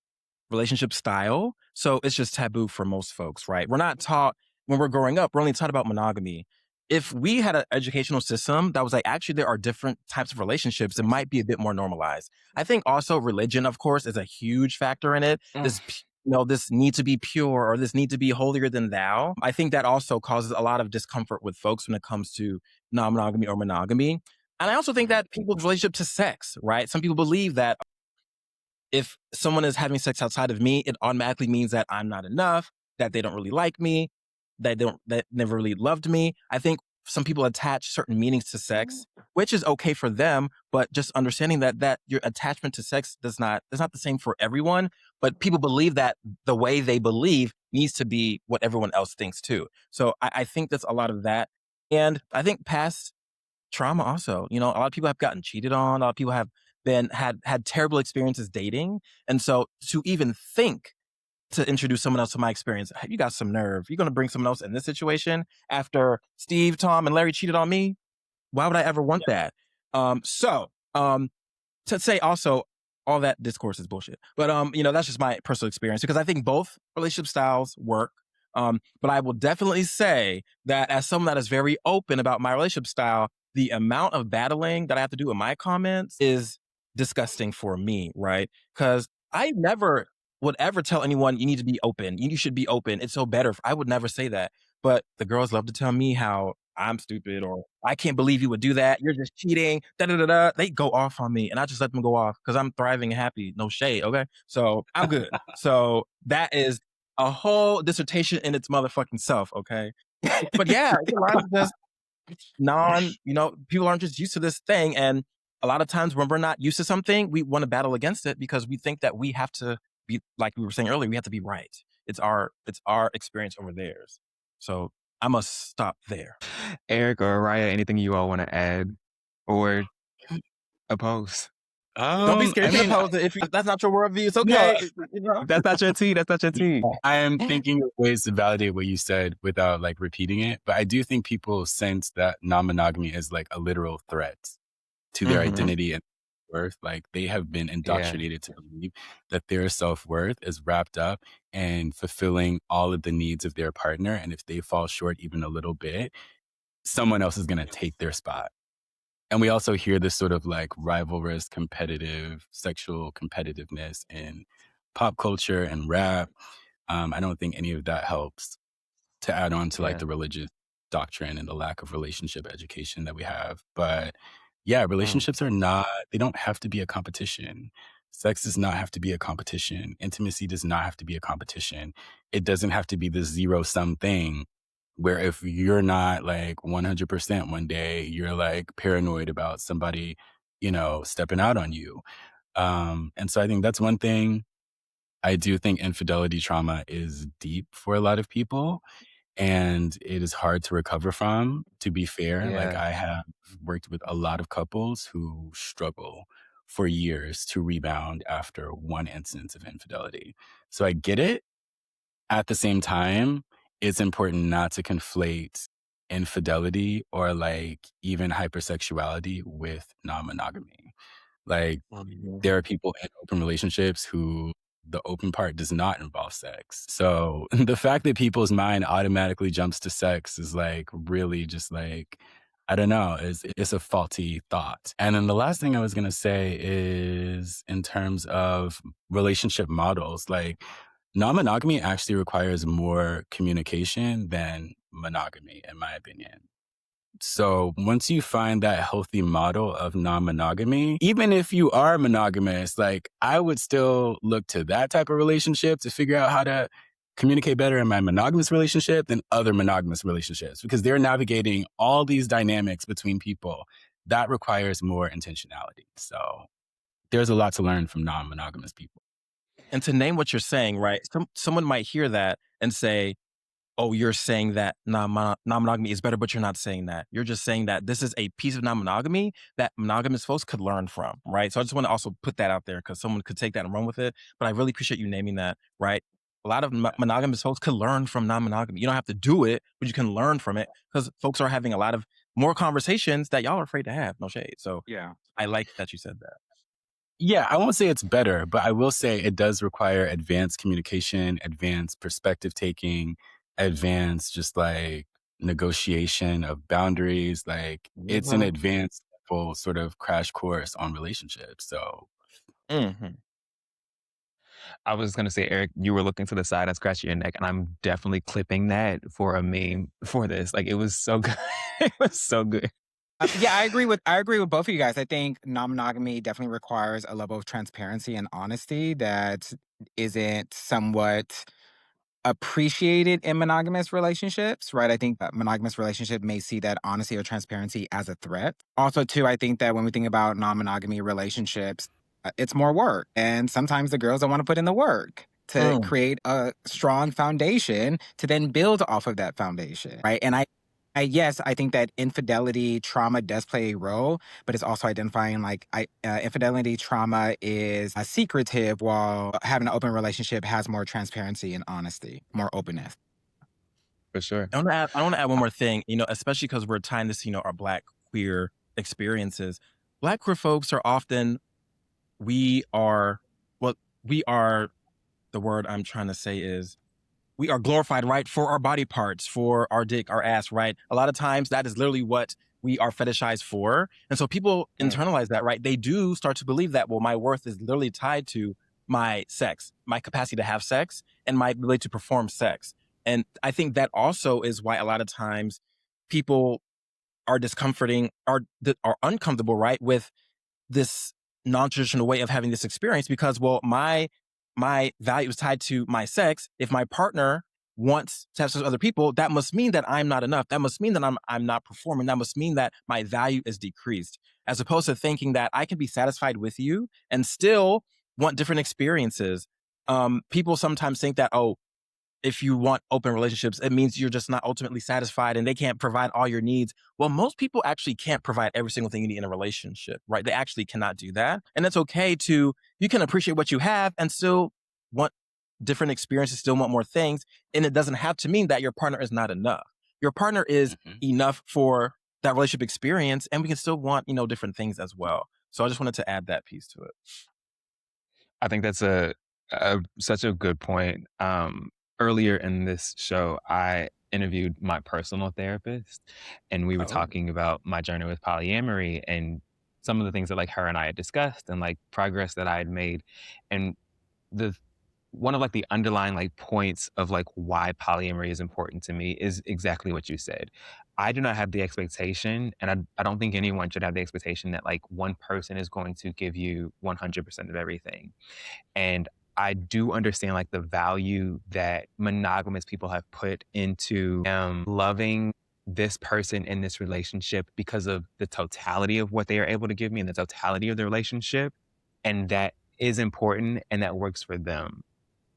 relationship style. So it's just taboo for most folks, right? We're not taught when we're growing up, we're only taught about monogamy. If we had an educational system that was like, actually, there are different types of relationships, it might be a bit more normalized. I think also religion, of course, is a huge factor in it. This need to be pure or this need to be holier than thou. I think that also causes a lot of discomfort with folks when it comes to non-monogamy or monogamy. And I also think that people's relationship to sex, right? Some people believe that if someone is having sex outside of me, it automatically means that I'm not enough, that they don't really like me, that never really loved me. I think some people attach certain meanings to sex, which is okay for them, but just understanding that your attachment to sex is not the same for everyone. But people believe that the way they believe needs to be what everyone else thinks too. So I think that's a lot of that. And I think past trauma also. You know, a lot of people have gotten cheated on. A lot of people have had terrible experiences dating. And so to even think to introduce someone else to my experience, you got some nerve. You're going to bring someone else in this situation after Steve, Tom, and Larry cheated on me? Why would I ever want that? To say also, all that discourse is bullshit. But that's just my personal experience because I think both relationship styles work. But I will definitely say that as someone that is very open about my relationship style, the amount of battling that I have to do in my comments is disgusting for me, right? Because I never would ever tell anyone you need to be open. You should be open. It's so better. I would never say that. But the girls love to tell me how I'm stupid or I can't believe you would do that. You're just cheating. Da da da da. They go off on me, and I just let them go off because I'm thriving and happy. No shade, okay? So I'm good. So that is a whole dissertation in its motherfucking self, okay? But yeah, it's a lot of just people aren't just used to this thing. And a lot of times when we're not used to something, we want to battle against it because we think that we have to be, like we were saying earlier, we have to be right. It's our experience over theirs. So I must stop there. Erick or Araya, anything you all want to add or oppose? Don't be scared I to mean, oppose it. If that's not your worldview, it's no, okay. You know? If that's not your tea, that's not your tea. I am thinking of ways to validate what you said without like repeating it. But I do think people sense that non-monogamy is like a literal threat to their identity and worth. Like they have been indoctrinated to believe that their self-worth is wrapped up in fulfilling all of the needs of their partner. And if they fall short even a little bit, someone else is going to take their spot. And we also hear this sort of like rivalrous, competitive, sexual competitiveness in pop culture and rap. I don't think any of that helps to add on to like the religious doctrine and the lack of relationship education that we have. But yeah, relationships they don't have to be a competition. Sex does not have to be a competition. Intimacy does not have to be a competition. It doesn't have to be this zero-sum thing where if you're not like 100% one day, you're like paranoid about somebody, stepping out on you. And so I think that's one thing. I do think infidelity trauma is deep for a lot of people and it is hard to recover from, to be fair. Like I have worked with a lot of couples who struggle for years to rebound after one instance of infidelity. So I get it. At the same time, it's important not to conflate infidelity or like even hypersexuality with non-monogamy. Like there are people in open relationships who the open part does not involve sex. So the fact that people's mind automatically jumps to sex is like really just like, I don't know, it's a faulty thought. And then the last thing I was going to say is in terms of relationship models, like non-monogamy actually requires more communication than monogamy, in my opinion. So once you find that healthy model of non-monogamy, even if you are monogamous, like I would still look to that type of relationship to figure out how to communicate better in my monogamous relationship than other monogamous relationships because they're navigating all these dynamics between people. That requires more intentionality. So there's a lot to learn from non-monogamous people. And to name what you're saying, right? Someone might hear that and say, oh, you're saying that non-monogamy is better, but you're not saying that. You're just saying that this is a piece of non-monogamy that monogamous folks could learn from, right? So I just want to also put that out there because someone could take that and run with it. But I really appreciate you naming that, right? A lot of monogamous folks could learn from non-monogamy. You don't have to do it, but you can learn from it because folks are having a lot of more conversations that y'all are afraid to have. No shade. So Yeah. I like that you said that. Yeah, I won't say it's better, but I will say it does require advanced communication, advanced perspective taking, advanced just like negotiation of boundaries. Like it's an advanced level sort of crash course on relationships. So I was going to say, Erick, you were looking to the side and scratching your neck, and I'm definitely clipping that for a meme for this. Like, it was so good. It was so good. Yeah, I agree with both of you guys. I think non-monogamy definitely requires a level of transparency and honesty that isn't somewhat appreciated in monogamous relationships, right? I think that monogamous relationship may see that honesty or transparency as a threat. Also, too, I think that when we think about non-monogamy relationships, it's more work. And sometimes the girls don't want to put in the work to create a strong foundation to then build off of that foundation, right? And yes, I think that infidelity trauma does play a role, but it's also identifying like infidelity trauma is secretive while having an open relationship has more transparency and honesty, more openness. For sure. I want to add one more thing, especially because we're tying this, our Black queer experiences. Black queer folks are often, the word I'm trying to say is, we are glorified, right, for our body parts, for our dick, our ass, right? A lot of times that is literally what we are fetishized for. And so people internalize that, right? They do start to believe that, well, my worth is literally tied to my sex, my capacity to have sex, and my ability to perform sex. And I think that also is why a lot of times people are are uncomfortable, right, with this non-traditional way of having this experience because, well, my value is tied to my sex. If my partner wants to have sex with other people, that must mean that I'm not enough. That must mean that I'm not performing. That must mean that my value is decreased. As opposed to thinking that I can be satisfied with you and still want different experiences. People sometimes think that, oh, if you want open relationships, it means you're just not ultimately satisfied and they can't provide all your needs. Well, most people actually can't provide every single thing you need in a relationship, right? They actually cannot do that. And it's okay you can appreciate what you have and still want different experiences, still want more things. And it doesn't have to mean that your partner is not enough. Your partner is enough for that relationship experience, and we can still want, different things as well. So I just wanted to add that piece to it. I think that's such a good point. Earlier in this show, I interviewed my personal therapist, and we were talking about my journey with polyamory and some of the things that like her and I had discussed and like progress that I had made. And the one of like the underlying like points of like why polyamory is important to me is exactly what you said. I do not have the expectation, and I don't think anyone should have the expectation that like one person is going to give you 100% of everything. And I do understand like the value that monogamous people have put into loving this person in this relationship because of the totality of what they are able to give me and the totality of the relationship. And that is important and that works for them.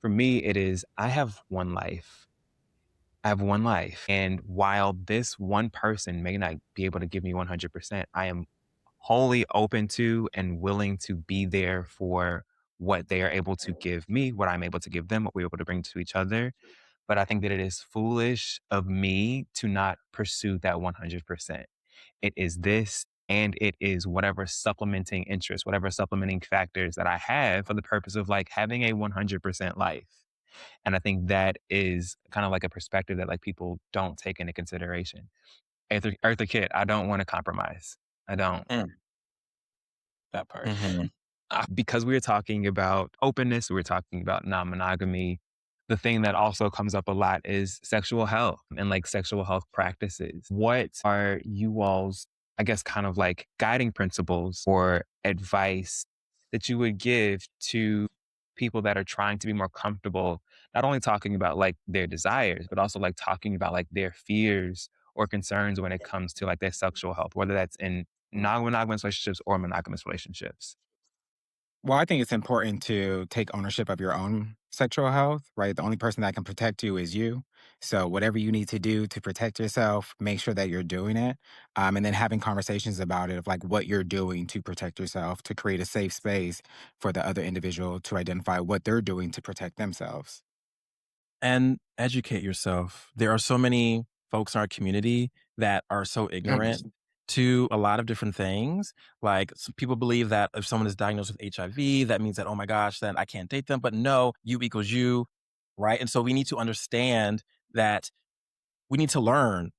For me, it is I have one life. I have one life. And while this one person may not be able to give me 100%, I am wholly open to and willing to be there for what they are able to give me, what I'm able to give them, what we're able to bring to each other. But I think that it is foolish of me to not pursue that 100%. It is this and it is whatever supplementing interest, whatever supplementing factors that I have for the purpose of like having a 100% life. And I think that is kind of like a perspective that like people don't take into consideration. Eartha Kitt, I don't want to compromise. I don't. That part. Because we were talking about openness, we were talking about non-monogamy. The thing that also comes up a lot is sexual health and like sexual health practices. What are you all's, I guess, kind of like guiding principles or advice that you would give to people that are trying to be more comfortable, not only talking about like their desires, but also like talking about like their fears or concerns when it comes to like their sexual health, whether that's in non-monogamous relationships or monogamous relationships? Well, I think it's important to take ownership of your own sexual health, right? The only person that can protect you is you. So, whatever you need to do to protect yourself, make sure that you're doing it. And then having conversations about it of like what you're doing to protect yourself, to create a safe space for the other individual to identify what they're doing to protect themselves. And educate yourself. There are so many folks in our community that are so ignorant to a lot of different things. Like some people believe that if someone is diagnosed with HIV, that means that, oh my gosh, then I can't date them. But no, you equals you, right? And so we need to understand that we need to learn.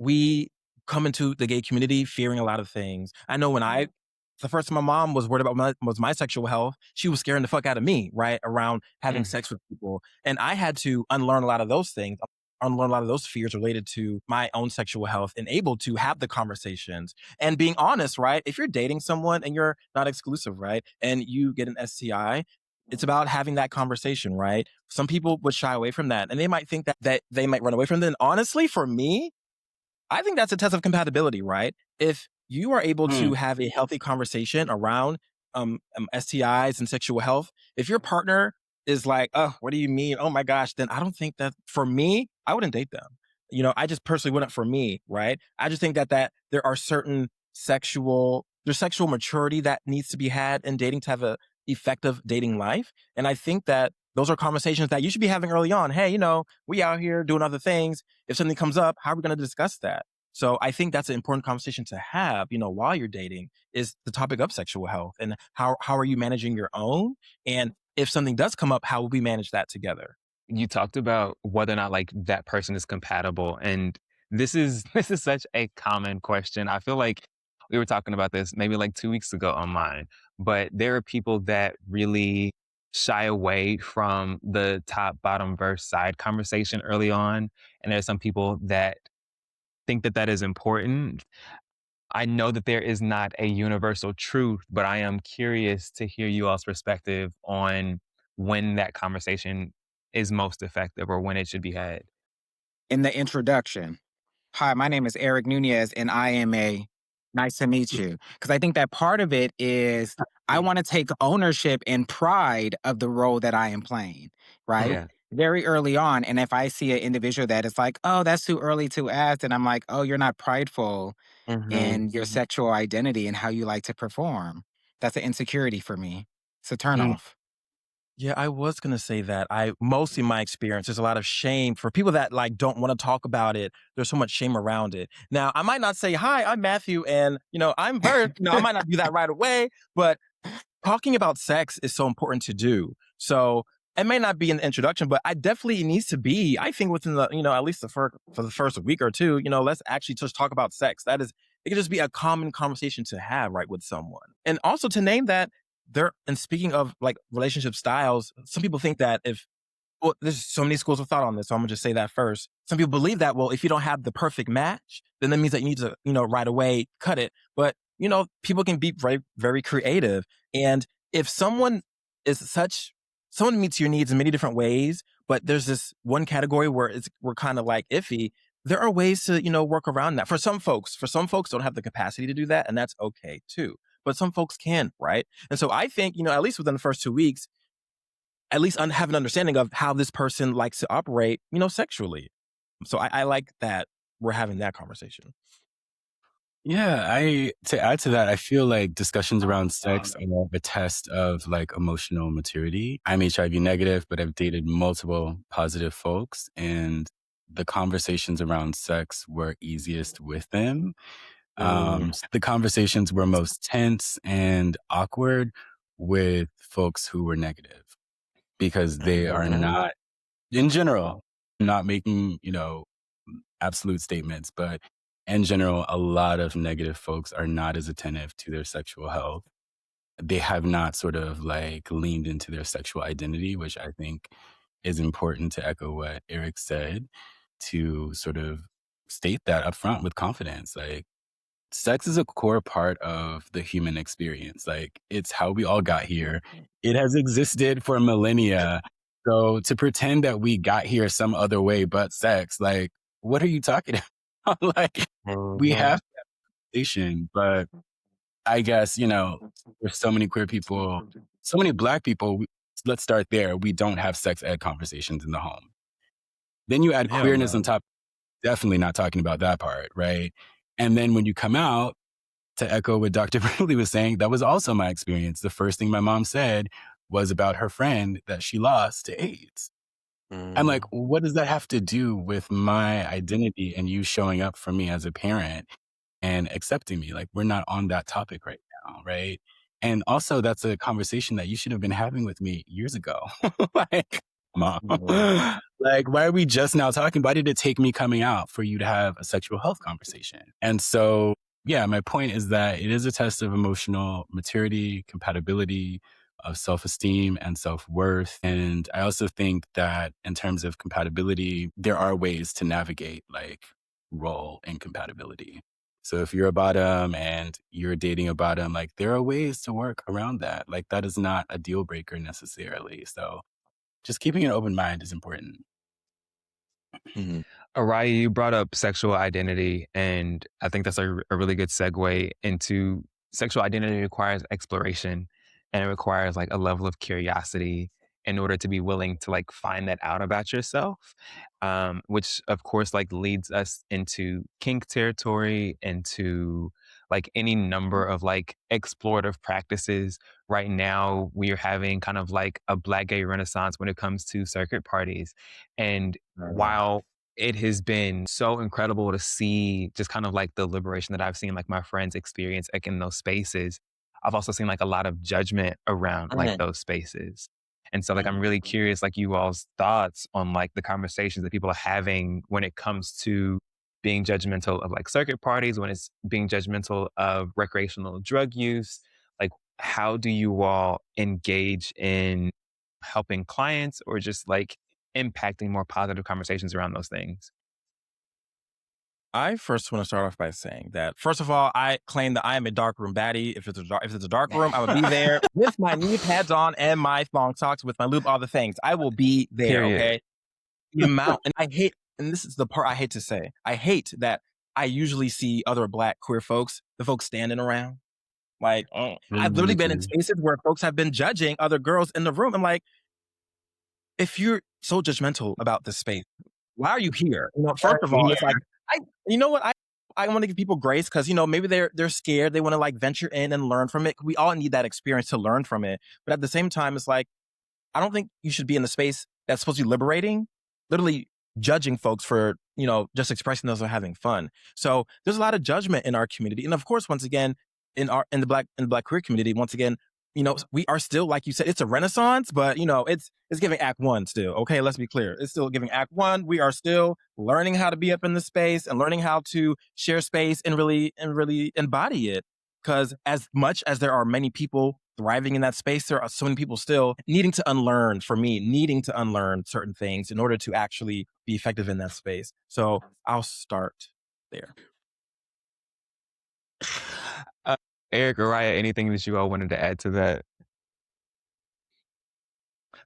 We come into the gay community fearing a lot of things. I know the first time my mom was worried about my sexual health, she was scaring the fuck out of me, right? Around having sex with people. And I had to unlearn a lot of those things, unlearn a lot of those fears related to my own sexual health and able to have the conversations and being honest, right? If you're dating someone and you're not exclusive, right? And you get an STI, it's about having that conversation, right? Some people would shy away from that and they might think that they might run away from it. And honestly, for me, I think that's a test of compatibility, right? If you are able to have a healthy conversation around STIs and sexual health, if your partner is like, oh, what do you mean? Oh my gosh, then I don't think that for me, I wouldn't date them. I just personally wouldn't for me, right? I just think that there are certain there's sexual maturity that needs to be had in dating to have a effective dating life. And I think that those are conversations that you should be having early on. Hey, we out here doing other things. If something comes up, how are we going to discuss that? So I think that's an important conversation to have, while you're dating is the topic of sexual health and how are you managing your own? And if something does come up, how will we manage that together? You talked about whether or not like that person is compatible. And this is this is such a common question. I feel like we were talking about this maybe like 2 weeks ago online, but there are people that really shy away from the top, bottom, verse, side conversation early on. And there are some people that think that that is important. I know that there is not a universal truth, but I am curious to hear you all's perspective on when that conversation is most effective or when it should be had? In the introduction. Hi, my name is Erick Nuñez, and I am a nice to meet you. Because I think that part of it is I want to take ownership and pride of the role that I am playing, right? Yeah. Very early on. And if I see an individual that is like, oh, that's too early to ask, and I'm like, oh, you're not prideful Mm-hmm. in your sexual identity and how you like to perform. That's an insecurity for me. It's a turnoff. Yeah, I was gonna say that. I mostly my experience, there's a lot of shame for people that like don't want to talk about it. There's so much shame around it. Now, I might not say, "Hi, I'm Matthew, and I'm very," I might not do that right away, but talking about sex is so important to do. So it may not be in the introduction, but I definitely it needs to be. I think within the at least for the first week or two, let's actually just talk about sex. That is, it can just be a common conversation to have right with someone, and also to name that there. And speaking of like relationship styles, some people think that if well, there's so many schools of thought on this, so I'm gonna just say that first. Some people believe that, well, if you don't have the perfect match, then that means that you need to, right away cut it. But, people can be very, very creative. And if is such, someone meets your needs in many different ways, but there's this one category where we're kind of like iffy, there are ways to, work around that. For some folks don't have the capacity to do that, and that's okay too. But some folks can, right? And so I think, at least within the first 2 weeks, at least have an understanding of how this person likes to operate, sexually. So I like that we're having that conversation. Yeah, to add to that, I feel like discussions around sex are a test of like emotional maturity. I'm HIV negative, but I've dated multiple positive folks, and the conversations around sex were easiest with them. The conversations were most tense and awkward with folks who were negative because they are not, in general, not making, absolute statements, but in general, a lot of negative folks are not as attentive to their sexual health. They have not sort of like leaned into their sexual identity, which I think is important to echo what Erick said, to sort of state that upfront with confidence. Like, sex is a core part of the human experience. Like, it's how we all got here. It has existed for millennia. So to pretend that we got here some other way but sex, like, what are you talking about? Like, we have station, but I guess, there's so many queer people, so many Black people. Let's start there. We don't have sex ed conversations in the home. Then you add Hell queerness no. on top, definitely not talking about that part, right? And then when you come out, to echo what Dr. Brinkley was saying, that was also my experience. The first thing my mom said was about her friend that she lost to AIDS. I'm like, what does that have to do with my identity and you showing up for me as a parent and accepting me? Like, we're not on that topic right now, right? And also, that's a conversation that you should have been having with me years ago. Like, mom, like, why are we just now talking? Why did it take me coming out for you to have a sexual health conversation? And so, yeah, my point is that it is a test of emotional maturity, compatibility, of self-esteem and self-worth. And I also think that in terms of compatibility, there are ways to navigate like role incompatibility. So if you're a bottom and you're dating a bottom, like there are ways to work around that. Like that is not a deal breaker necessarily. So just keeping an open mind is important. Araya, you brought up sexual identity, and I think that's a really good segue into sexual identity requires exploration and it requires like a level of curiosity in order to be willing to like find that out about yourself. Which of course like leads us into kink territory, into like any number of like explorative practices. Right now, we are having kind of like a Black gay renaissance when it comes to circuit parties. And while it has been so incredible to see just kind of like the liberation that I've seen like my friends experience like in those spaces. I've also seen like a lot of judgment around like those spaces. And so like I'm really curious like you all's thoughts on like the conversations that people are having when it comes to being judgmental of like circuit parties, when it's being judgmental of recreational drug use. Like how do you all engage in helping clients or just like impacting more positive conversations around those things? I first want to start off by saying that, first of all, I claim that I am a dark room baddie. If it's a dark room, I will be there with my knee pads on and my thong socks with my lube, all the things. I will be there, Period. okay? The amount, and I hate, and this is the part I hate to say, I hate that I usually see other Black queer folks, the folks standing around. Like, I've literally been in spaces where folks have been judging other girls in the room. I'm like, if you're so judgmental about this space, why are you here? First of all, it's like, you know what? I want to give people grace because, maybe they're scared. They want to like venture in and learn from it. We all need that experience to learn from it. But at the same time, it's like, I don't think you should be in the space that's supposed to be liberating, literally judging folks for, just expressing those or having fun. So there's a lot of judgment in our community. And of course, once again, in the black queer community, once again, we are still, like you said, it's a renaissance, but it's giving act one still. Okay, let's be clear. It's still giving act one. We are still learning how to be up in the space and learning how to share space and really embody it. Because as much as there are many people thriving in that space, there are so many people still needing to unlearn certain things in order to actually be effective in that space. So I'll start there. Erick, Araya, anything that you all wanted to add to that?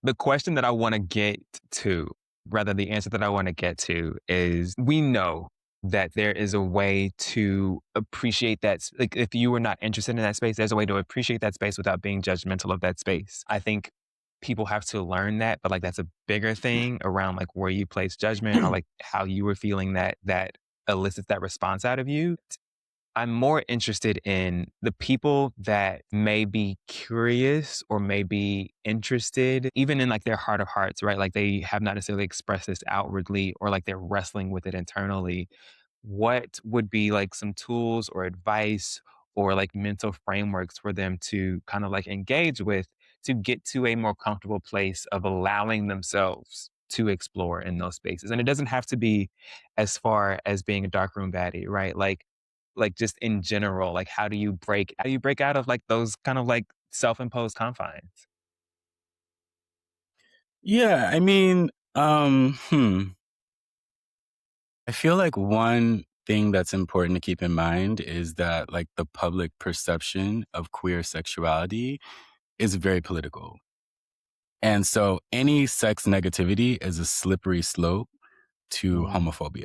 The question that I want to get to, rather the answer that I want to get to is, we know that there is a way to appreciate that. Like, if you were not interested in that space, there's a way to appreciate that space without being judgmental of that space. I think people have to learn that, but like, that's a bigger thing around like where you place judgment or like how you were feeling that elicits that response out of you. I'm more interested in the people that may be curious or may be interested, even in like their heart of hearts, right? Like, they have not necessarily expressed this outwardly, or like they're wrestling with it internally. What would be like some tools or advice or like mental frameworks for them to kind of like engage with, to get to a more comfortable place of allowing themselves to explore in those spaces? And it doesn't have to be as far as being a darkroom baddie, right? Like just in general, like how do you break out of like those kind of like self-imposed confines? Yeah, I mean, I feel like one thing that's important to keep in mind is that like the public perception of queer sexuality is very political. And so any sex negativity is a slippery slope to homophobia.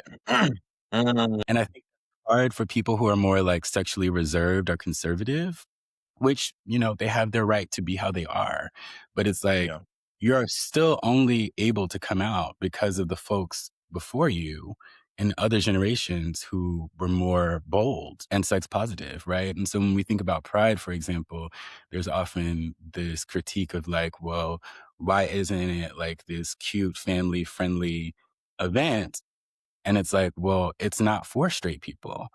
And I think it's hard for people who are more like sexually reserved or conservative, which, they have their right to be how they are. But it's like, Yeah. you're still only able to come out because of the folks before you and other generations who were more bold and sex positive, right? And so when we think about Pride, for example, there's often this critique of like, well, why isn't it like this cute family friendly event? And it's like, well, it's not for straight people.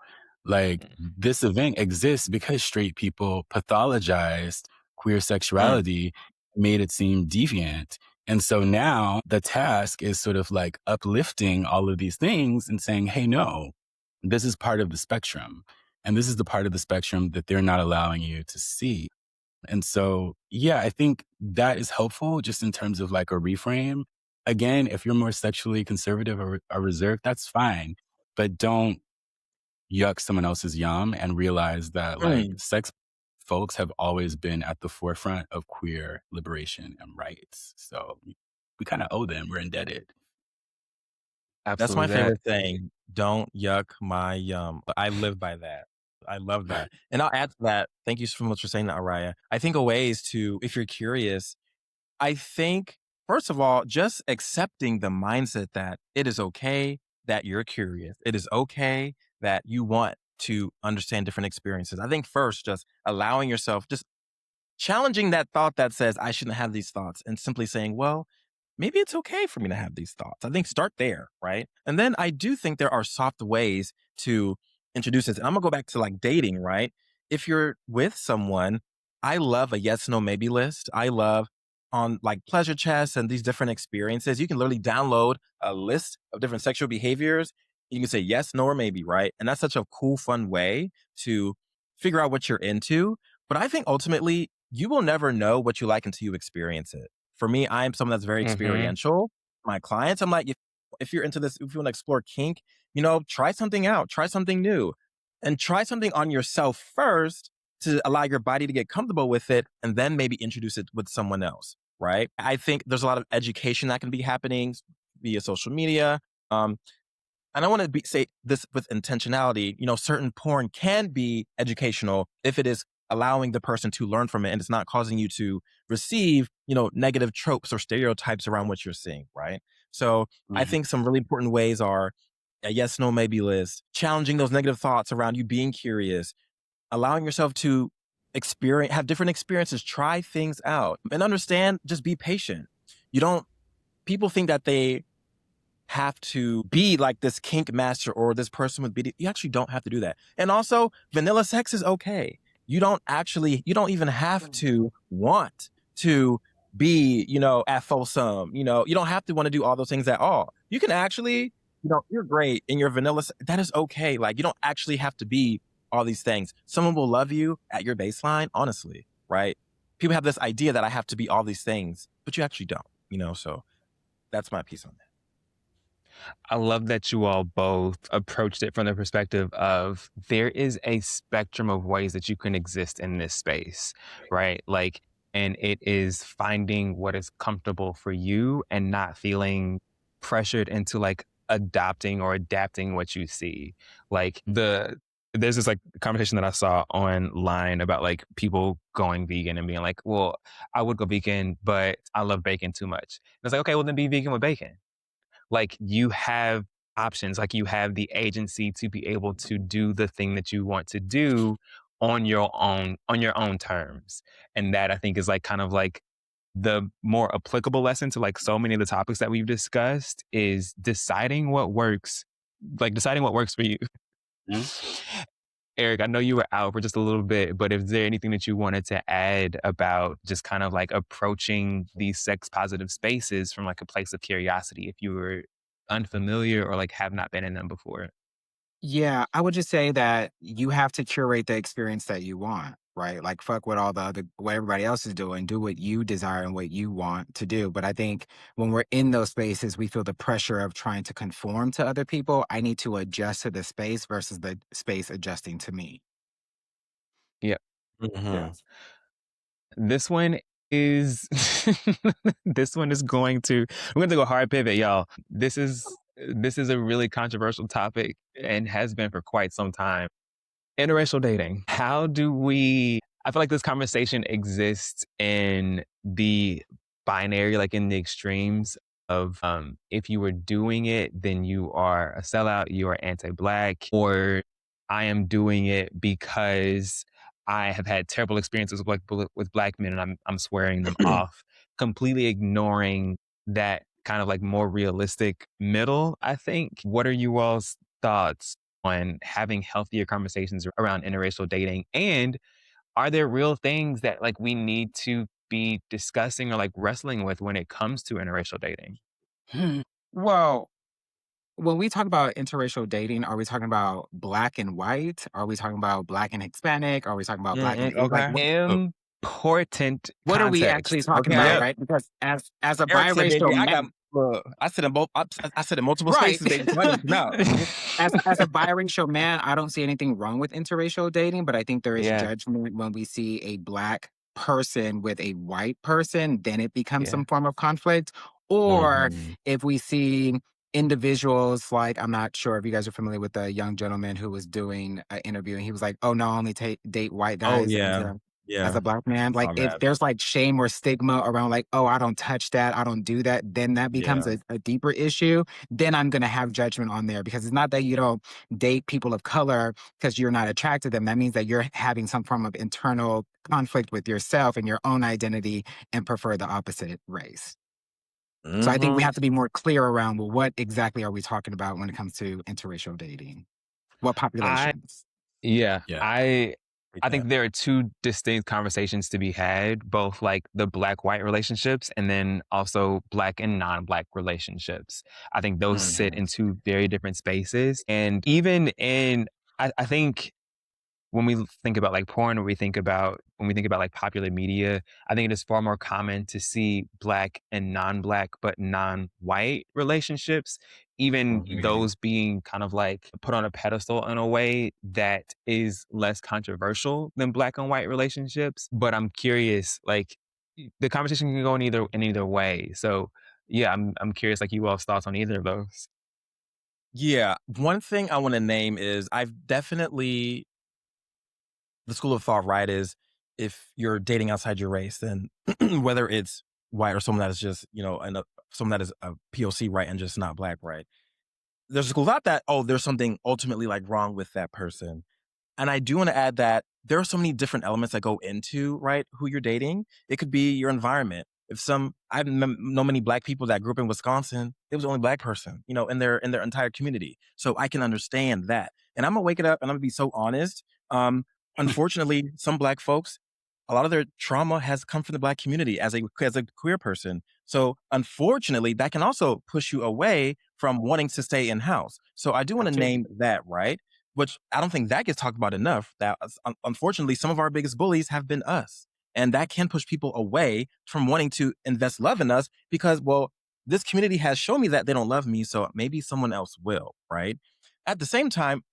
Like, this event exists because straight people pathologized queer sexuality, made it seem deviant. And so now the task is sort of like uplifting all of these things and saying, hey, no, this is part of the spectrum. And this is the part of the spectrum that they're not allowing you to see. And so, yeah, I think that is helpful just in terms of like a reframe. Again, if you're more sexually conservative or reserved, that's fine. But don't yuck someone else's yum and realize that like sex folks have always been at the forefront of queer liberation and rights. So we kind of owe them. We're indebted. That's my Absolutely. favorite thing. Don't yuck my yum. I live by that. I love that. And I'll add to that. Thank you so much for saying that, Araya. I think a way is to, if you're curious, I think, first of all, just accepting the mindset that it is okay that you're curious. It is okay that you want to understand different experiences. I think first, just allowing yourself, just challenging that thought that says, I shouldn't have these thoughts, and simply saying, well, maybe it's okay for me to have these thoughts. I think start there, right? And then I do think there are soft ways to introduce this. And I'm gonna go back to like dating, right? If you're with someone, I love a yes, no, maybe list. I love on like pleasure chests and these different experiences. You can literally download a list of different sexual behaviors. You can say yes, no, or maybe, right? And that's such a cool, fun way to figure out what you're into. But I think ultimately, you will never know what you like until you experience it. For me, I am someone that's very experiential. My clients, I'm like, if you're into this, if you want to explore kink, try something out, try something new, and try something on yourself first to allow your body to get comfortable with it, and then maybe introduce it with someone else, right? I think there's a lot of education that can be happening via social media. And I want to say this with intentionality. Certain porn can be educational if it is allowing the person to learn from it and it's not causing you to receive, negative tropes or stereotypes around what you're seeing, right? So I think some really important ways are a yes, no, maybe list, challenging those negative thoughts around you being curious, allowing yourself to have different experiences, try things out, and understand, just be patient. People think that they have to be like this kink master or this person with BD. You actually don't have to do that. And also, vanilla sex is okay. You don't even have to want to be, at full sum. You don't have to want to do all those things at all. You can actually, you're great in your vanilla. That is okay. Like, you don't actually have to be all these things. Someone will love you at your baseline, honestly, right? People have this idea that I have to be all these things, but you actually don't, so that's my piece on that. I love that you all both approached it from the perspective of there is a spectrum of ways that you can exist in this space, right? Like, and it is finding what is comfortable for you and not feeling pressured into like adopting or adapting what you see. Like there's this like conversation that I saw online about like people going vegan and being like, well, I would go vegan, but I love bacon too much. And it's like, okay, well then be vegan with bacon. Like you have options, like you have the agency to be able to do the thing that you want to do on your own terms. And that I think is like kind of like the more applicable lesson to like so many of the topics that we've discussed is deciding what works for you. Erick, I know you were out for just a little bit, but is there anything that you wanted to add about just kind of like approaching these sex positive spaces from like a place of curiosity if you were unfamiliar or like have not been in them before? Yeah, I would just say that you have to curate the experience that you want, right? Like fuck what everybody else is doing, do what you desire and what you want to do. But I think when we're in those spaces, we feel the pressure of trying to conform to other people. I need to adjust to the space versus the space adjusting to me. Yeah. Mm-hmm. This one is this one is we're going to go hard pivot, y'all. This is a really controversial topic and has been for quite some time. Interracial dating. I feel like this conversation exists in the binary, like in the extremes of if you were doing it, then you are a sellout, you are anti-Black, or I am doing it because I have had terrible experiences with Black men and I'm swearing them off, completely ignoring that kind of like more realistic middle, I think. What are you all's thoughts on having healthier conversations around interracial dating? And are there real things that like we need to be discussing or like wrestling with when it comes to interracial dating? Well, when we talk about interracial dating, are we talking about Black and white? Are we talking about Black and Hispanic? Are we talking about Black and like Okay. Important what are we actually context. talking Okay. about, Yep. right? Because as a Erick said, biracial baby, man, I said in multiple right? spaces, baby. So I need to know. As a biracial man, I don't see anything wrong with interracial dating, but I think there is Yeah. judgment when we see a Black person with a white person, then it becomes Yeah. some form of conflict. Or Mhm. if we see individuals like, I'm not sure if you guys are familiar with the young gentleman who was doing an interview and he was like, oh no, I only date white Oh guys yeah. as a Yeah. Black man. I Like saw if that. there's like shame or stigma around like, oh, I don't touch that, I don't do that, then that becomes Yeah. a deeper issue. Then I'm gonna have judgment on there because it's not that you don't date people of color because you're not attracted to them. That means that you're having some form of internal conflict with yourself and your own identity and prefer the opposite race. So I think we Mm-hmm. have to be more clear around, well, what exactly are we talking about when it comes to interracial dating? What populations? Yeah. Yeah. I think there are two distinct conversations to be had, both like the Black-white relationships and then also Black and non-Black relationships. I think those sit in two very different spaces. And even I think when we think about like porn or when we think about like popular media, I think it is far more common to see Black and non-Black but non-white relationships even those being kind of like put on a pedestal in a way that is less controversial than black and white relationships. But I'm curious, like the conversation can go in either way. So yeah, I'm curious, like you all's thoughts on either of those. Yeah. One thing I want to name is I've definitely, the school of thought, right, is if you're dating outside your race, then whether it's white or someone that is just, someone that is a POC, right, and just not black, right, there's a school of thought that, oh, there's something ultimately like wrong with that person. And I do want to add that there are so many different elements that go into, right, who you're dating. It could be your environment. I know many black people that grew up in Wisconsin. It was the only black person, in their entire community. So I can understand that. And I'm gonna wake it up and I'm gonna be so honest. Unfortunately, some black folks, a lot of their trauma has come from the black community as a queer person. So unfortunately, that can also push you away from wanting to stay in house. So I do want to name that, right? Which I don't think that gets talked about enough. That unfortunately, some of our biggest bullies have been us. And that can push people away from wanting to invest love in us because, well, this community has shown me that they don't love me. So maybe someone else will, right? At the same time,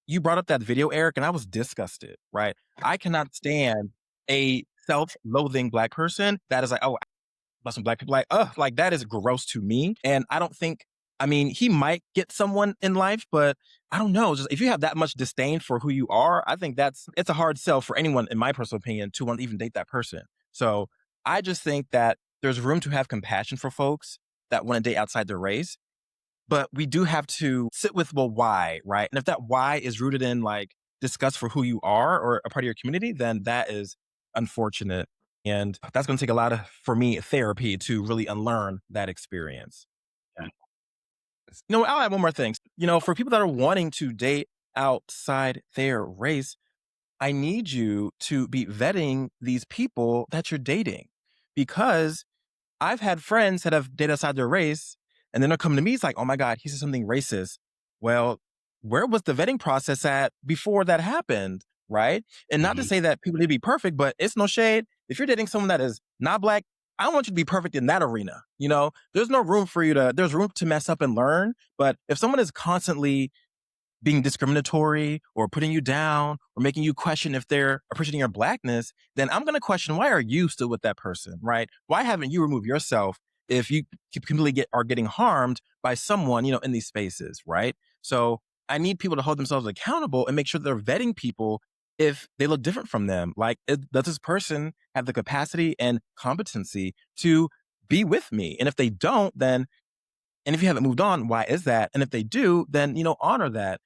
you brought up that video, Eric, and I was disgusted, right? I cannot stand a self-loathing black person that is like, oh, about some black people, like that is gross to me. And I don't think, I mean, he might get someone in life, but I don't know. Just if you have that much disdain for who you are, I think it's a hard sell for anyone, in my personal opinion, to want to even date that person. So I just think that there's room to have compassion for folks that want to date outside their race. But we do have to sit with, well, why, right? And if that why is rooted in like disgust for who you are or a part of your community, then that is unfortunate. And that's going to take a lot of, for me, therapy to really unlearn that experience. Yeah. I'll add one more thing. For people that are wanting to date outside their race, I need you to be vetting these people that you're dating because I've had friends that have dated outside their race, and then they'll come to me. It's like, oh my God, he said something racist. Well, where was the vetting process at before that happened? Right. And not to say that people need to be perfect, but it's no shade. If you're dating someone that is not black, I don't want you to be perfect in that arena. There's no room for there's room to mess up and learn. But if someone is constantly being discriminatory or putting you down or making you question if they're appreciating your blackness, then I'm going to question, why are you still with that person, right? Why haven't you removed yourself if you completely are getting harmed by someone, in these spaces, right? So I need people to hold themselves accountable and make sure they're vetting people if they look different from them. Like, does this person have the capacity and competency to be with me? And if they don't, then, and if you haven't moved on, why is that? And if they do, then, honor that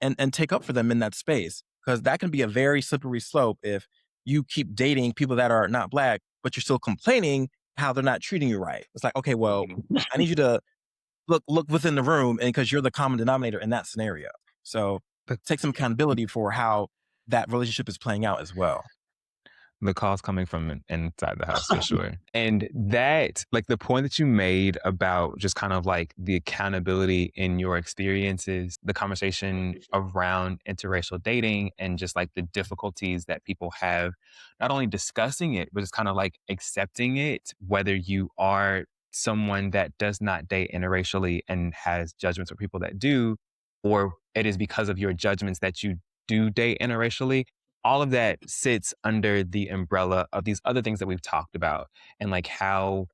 and take up for them in that space. Because that can be a very slippery slope if you keep dating people that are not black, but you're still complaining how they're not treating you right. It's like, okay, well, I need you to look within the room, and because you're the common denominator in that scenario. So take some accountability for how that relationship is playing out as well. The calls coming from inside the house for sure. And that, like the point that you made about just kind of like the accountability in your experiences, the conversation around interracial dating and just like the difficulties that people have, not only discussing it, but just kind of like accepting it, whether you are someone that does not date interracially and has judgments for people that do, or it is because of your judgments that you do date interracially. All of that sits under the umbrella of these other things that we've talked about, and like how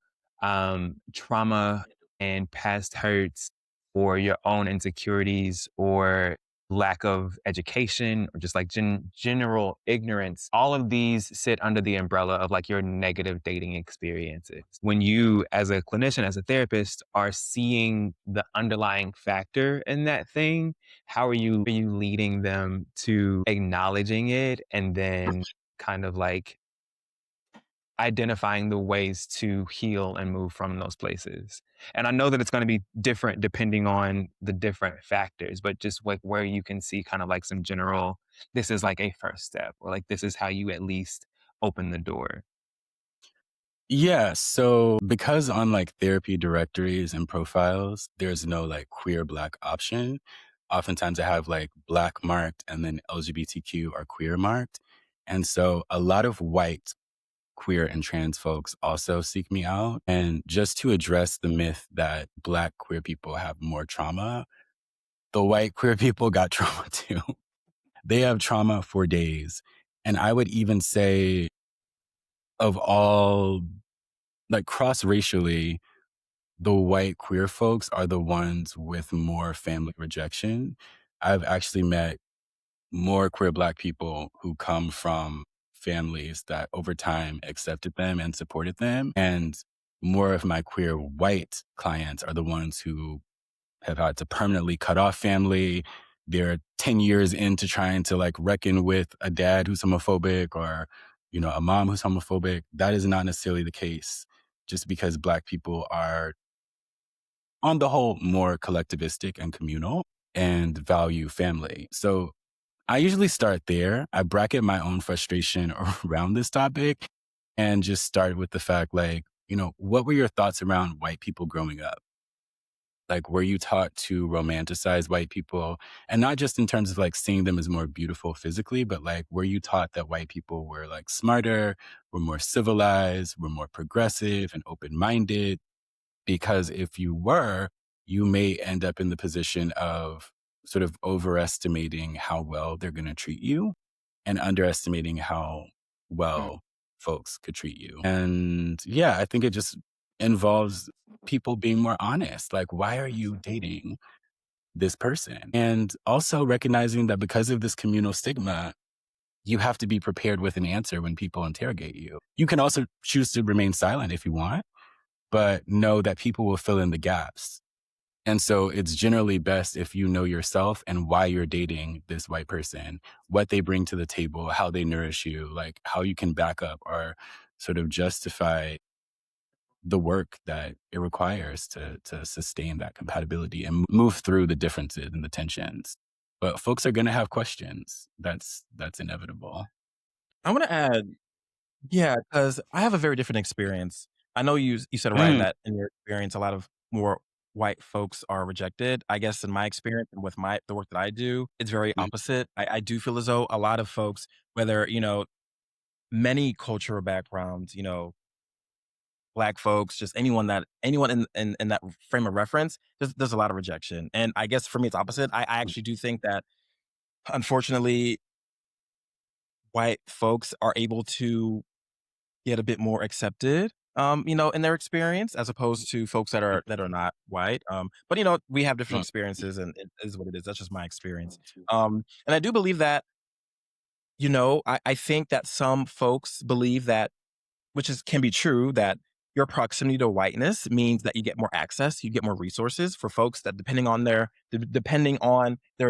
trauma and past hurts or your own insecurities or lack of education or just like general ignorance, all of these sit under the umbrella of like your negative dating experiences. When you, as a clinician, as a therapist, are seeing the underlying factor in that thing, how are you leading them to acknowledging it and then kind of like identifying the ways to heal and move from those places? And I know that it's going to be different depending on the different factors, but just like where you can see kind of like some general, this is like a first step, or like this is how you at least open the door. Yeah. So because on like therapy directories and profiles, there's no like queer black option. Oftentimes I have like black marked and then LGBTQ or queer marked. And so a lot of white queer and trans folks also seek me out. And just to address the myth that Black queer people have more trauma, the white queer people got trauma too. They have trauma for days. And I would even say, of all, like cross racially, the white queer folks are the ones with more family rejection. I've actually met more queer Black people who come from families that over time accepted them and supported them. And more of my queer white clients are the ones who have had to permanently cut off family. They're 10 years into trying to like reckon with a dad who's homophobic or, you know, a mom who's homophobic. That is not necessarily the case just because Black people are on the whole more collectivistic and communal and value family. So I usually start there. I bracket my own frustration around this topic and just start with the fact like, you know, what were your thoughts around white people growing up? Like, were you taught to romanticize white people? And not just in terms of like seeing them as more beautiful physically, but like, were you taught that white people were like smarter, were more civilized, were more progressive and open-minded? Because if you were, you may end up in the position of sort of overestimating how well they're going to treat you and underestimating how well folks could treat you. And yeah, I think it just involves people being more honest. Like, why are you dating this person? And also recognizing that because of this communal stigma, you have to be prepared with an answer when people interrogate you. You can also choose to remain silent if you want, but know that people will fill in the gaps. And so it's generally best if you know yourself and why you're dating this white person, what they bring to the table, how they nourish you, like how you can back up or sort of justify the work that it requires to sustain that compatibility and move through the differences and the tensions. But folks are going to have questions. That's inevitable. I want to add, yeah, because I have a very different experience. I know you said right Mm, that in your experience, a lot of more white folks are rejected. I guess in my experience and with the work that I do, it's very mm, opposite. I do feel as though a lot of folks, whether many cultural backgrounds, Black folks, just anyone in that frame of reference, there's a lot of rejection. And I guess for me, it's opposite. I mm, actually do think that unfortunately, white folks are able to get a bit more accepted, in their experience as opposed to folks that are not white. But we have different mm, experiences, and it is what it is. That's just my experience. And I do believe that, I think that some folks believe that, which can be true, that your proximity to whiteness means that you get more access, you get more resources for folks that depending on their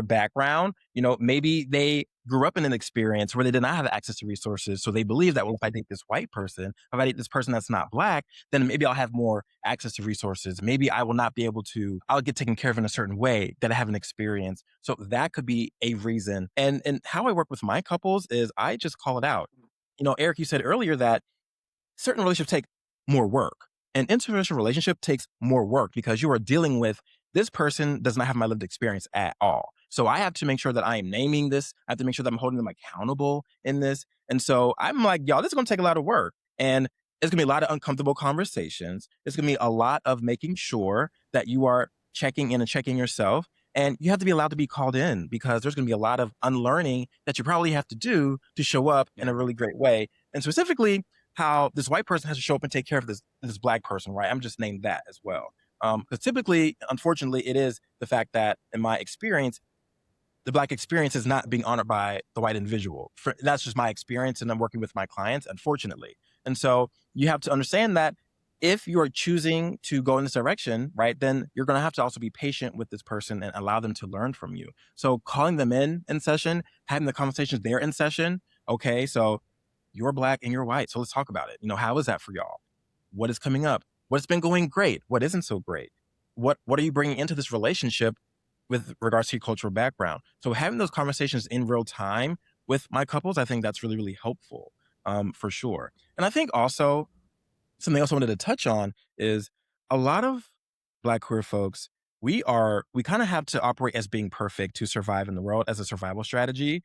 background, maybe they grew up in an experience where they did not have access to resources. So they believe that, well, if I date this white person, if I date this person that's not Black, then maybe I'll have more access to resources. Maybe I will not be able to, I'll get taken care of in a certain way that I haven't experienced. So that could be a reason. And how I work with my couples is I just call it out. Eric, you said earlier that certain relationships take more work. An interracial relationship takes more work because you are dealing with this person does not have my lived experience at all. So I have to make sure that I am naming this. I have to make sure that I'm holding them accountable in this. And so I'm like, y'all, this is going to take a lot of work. And it's going to be a lot of uncomfortable conversations. It's going to be a lot of making sure that you are checking in and checking yourself. And you have to be allowed to be called in because there's going to be a lot of unlearning that you probably have to do to show up in a really great way. And specifically, how this white person has to show up and take care of this Black person, right? I'm just named that as well. Because typically, unfortunately, it is the fact that in my experience, the Black experience is not being honored by the white individual. That's just my experience, and I'm working with my clients, unfortunately. And so you have to understand that if you are choosing to go in this direction, right, then you're going to have to also be patient with this person and allow them to learn from you. So calling them in session, having the conversations there in session. Okay, so you're Black and you're white. So let's talk about it. How is that for y'all? What is coming up? What's been going great? What isn't so great? What are you bringing into this relationship with regards to your cultural background? So having those conversations in real time with my couples, I think that's really, really helpful, for sure. And I think also something else I wanted to touch on is a lot of Black queer folks we kind of have to operate as being perfect to survive in the world as a survival strategy.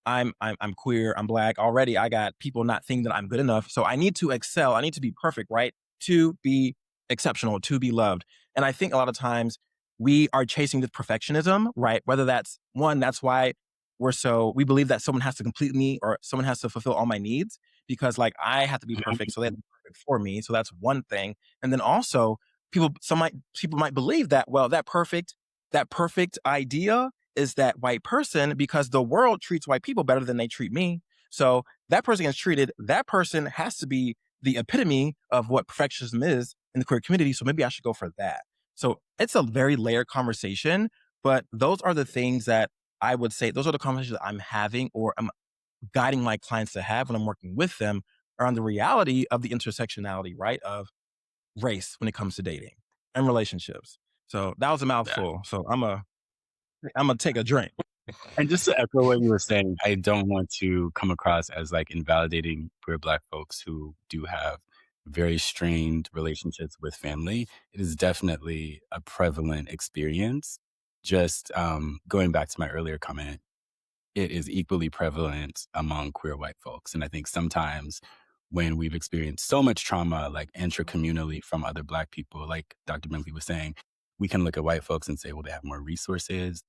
I'm queer, I'm Black. Already I got people not thinking that I'm good enough. So I need to excel. I need to be perfect, right? To be exceptional, to be loved. And I think a lot of times we are chasing this perfectionism, right? Whether that's that's why we believe that someone has to complete me or someone has to fulfill all my needs because like I have to be perfect. So they have to be perfect for me. So that's one thing. And then also people might believe that, well, that perfect idea is that white person because the world treats white people better than they treat me. So that person gets treated, that person has to be the epitome of what perfectionism is in the queer community. So maybe I should go for that. So it's a very layered conversation, but those are the things that I would say, those are the conversations that I'm having or I'm guiding my clients to have when I'm working with them around the reality of the intersectionality, right? Of race when it comes to dating and relationships. So that was a Yeah. mouthful. So I'm gonna take a drink. And just to echo what you were saying, I don't want to come across as like invalidating queer Black folks who do have very strained relationships with family. It is definitely a prevalent experience. Just going back to my earlier comment, it is equally prevalent among queer white folks. And I think sometimes when we've experienced so much trauma, like intracommunally from other Black people, like Dr. Brinkley was saying, we can look at white folks and say, well, they have more resources.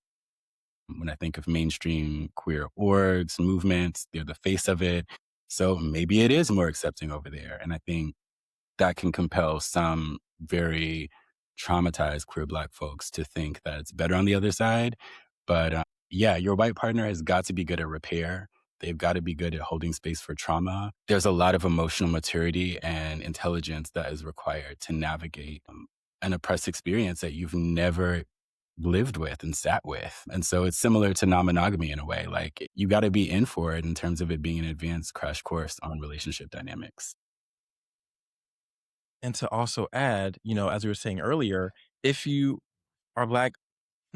When I think of mainstream queer orgs, movements, they're the face of it. So maybe it is more accepting over there. And I think that can compel some very traumatized queer Black folks to think that it's better on the other side. But yeah, your white partner has got to be good at repair. They've got to be good at holding space for trauma. There's a lot of emotional maturity and intelligence that is required to navigate an oppressed experience that you've never lived with and sat with. And so it's similar to non-monogamy in a way. Like you got to be in for it in terms of it being an advanced crash course on relationship dynamics. And to also add, as we were saying earlier, if you are Black,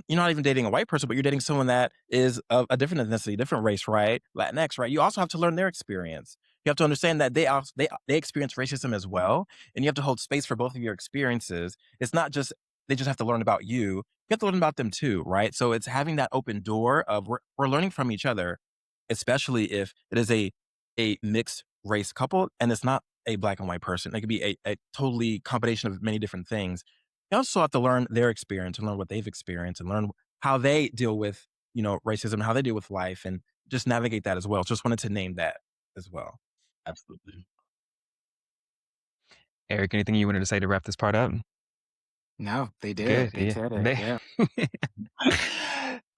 you're not even dating a white person, but you're dating someone that is of a different ethnicity, different race, right? Latinx, right? You also have to learn their experience. You have to understand that they experience racism as well, and you have to hold space for both of your experiences. It's not just they just have to learn about you. You have to learn about them too, right? So it's having that open door of we're learning from each other, especially if it is a mixed race couple and it's not a Black and white person. It could be a totally combination of many different things. You also have to learn their experience and learn what they've experienced and learn how they deal with, racism, how they deal with life and just navigate that as well. Just wanted to name that as well. Absolutely. Erick, anything you wanted to say to wrap this part up? No, they did. Good. They Yeah. said it.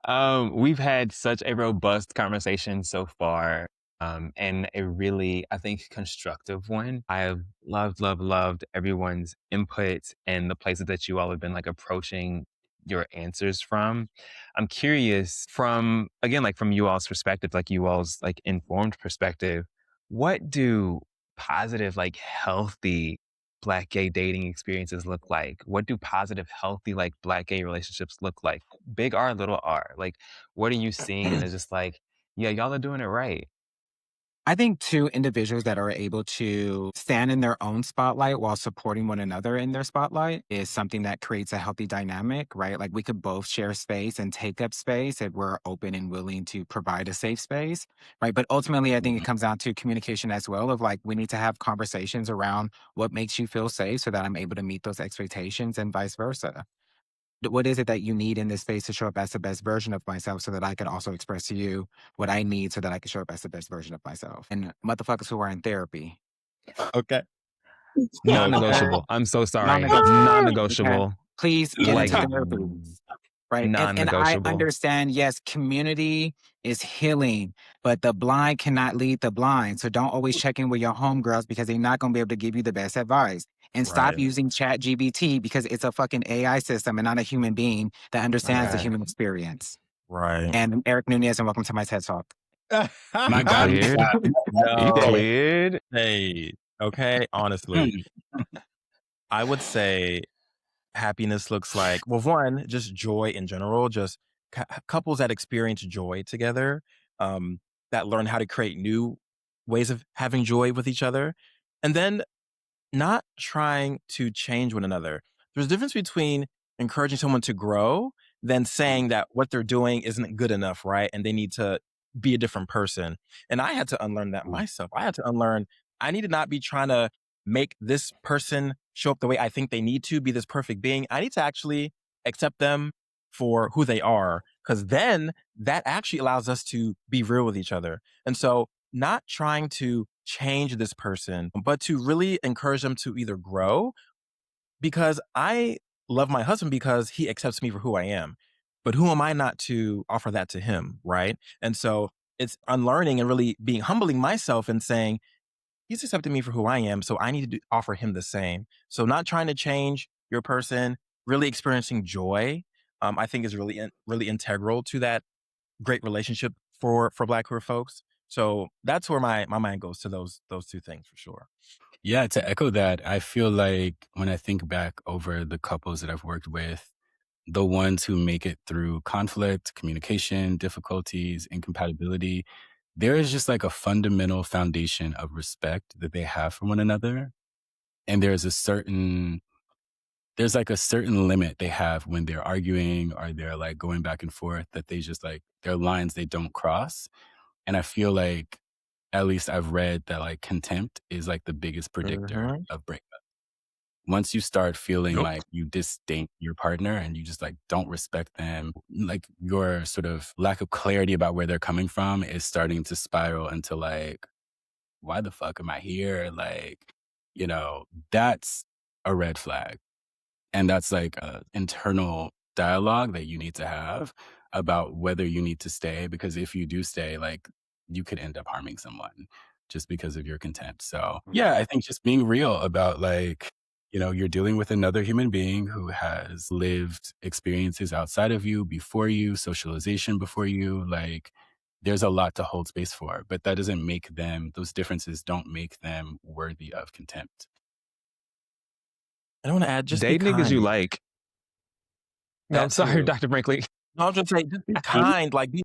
Yeah. We've had such a robust conversation so far, and a really, I think, constructive one. I have loved everyone's input and the places that you all have been like approaching your answers from. I'm curious from, again, like from you all's perspective, like you all's like informed perspective, what do positive, like healthy Black gay dating experiences look like? What do positive, healthy, like Black gay relationships look like? Big R, little r. Like, what are you seeing? And it's just like, yeah, y'all are doing it right. I think two individuals that are able to stand in their own spotlight while supporting one another in their spotlight is something that creates a healthy dynamic, right? Like we could both share space and take up space if we're open and willing to provide a safe space, right? But ultimately, I think it comes down to communication as well of like, we need to have conversations around what makes you feel safe so that I'm able to meet those expectations and vice versa. What is it that you need in this space to show up as the best version of myself so that I can also express to you what I need so that I can show up as the best version of myself? And motherfuckers who are in therapy, Okay. Non-negotiable. I'm so sorry. non-negotiable. Okay? Non-negotiable. Please get Like into therapy. Right. And I non-negotiable. understand, yes, community is healing, but the blind cannot lead the blind. So don't always check in with your homegirls because they're not going to be able to give you the best advice. And stop Right. using Chat GBT because it's a fucking AI system and not a human being that understands the Right. human experience. Right. And I'm Erick Nuñez, and welcome to my TED Talk. My You God, my cleared? God. You No. cleared? Hey. Okay. Honestly, I would say happiness looks like, well, one, just joy in general, just couples that experience joy together, that learn how to create new ways of having joy with each other. And then not trying to change one another. There's a difference between encouraging someone to grow than saying that what they're doing isn't good enough, right? And they need to be a different person. And I had to unlearn that myself. I had to unlearn, I need to not be trying to make this person show up the way I think they need to be this perfect being. I need to actually accept them for who they are, because then that actually allows us to be real with each other. And so, not trying to change this person, but to really encourage them to either grow, because I love my husband because he accepts me for who I am. But who am I not to offer that to him, right? And so it's unlearning and really being humbling myself and saying, he's accepted me for who I am, so I need to offer him the same. So not trying to change your person, really experiencing joy, I think is really really integral to that great relationship for Black queer folks. So that's where my mind goes to those two things for sure. Yeah, to echo that, I feel like when I think back over the couples that I've worked with, the ones who make it through conflict, communication, difficulties, incompatibility, there is just like a fundamental foundation of respect that they have for one another. And there's like a certain limit they have when they're arguing or they're like going back and forth, that they just like, there are lines they don't cross. And I feel like, at least I've read that like contempt is like the biggest predictor Mhm. of breakup. Once you start feeling Nope. like you disdain your partner and you just like don't respect them, like your sort of lack of clarity about where they're coming from is starting to spiral into like, why the fuck am I here? Like, that's a red flag. And that's like a internal dialogue that you need to have about whether you need to stay, because if you do stay, like, you could end up harming someone just because of your contempt. So, yeah, I think just being real about like, you're dealing with another human being who has lived experiences outside of you, before you, socialization before you, like, there's a lot to hold space for, but that doesn't make them, those differences don't make them worthy of contempt. I want to add, just be Date niggas you kind. like. No, I'm That sorry, too. Dr. Brinkley. No, I was just saying, just be kind, like be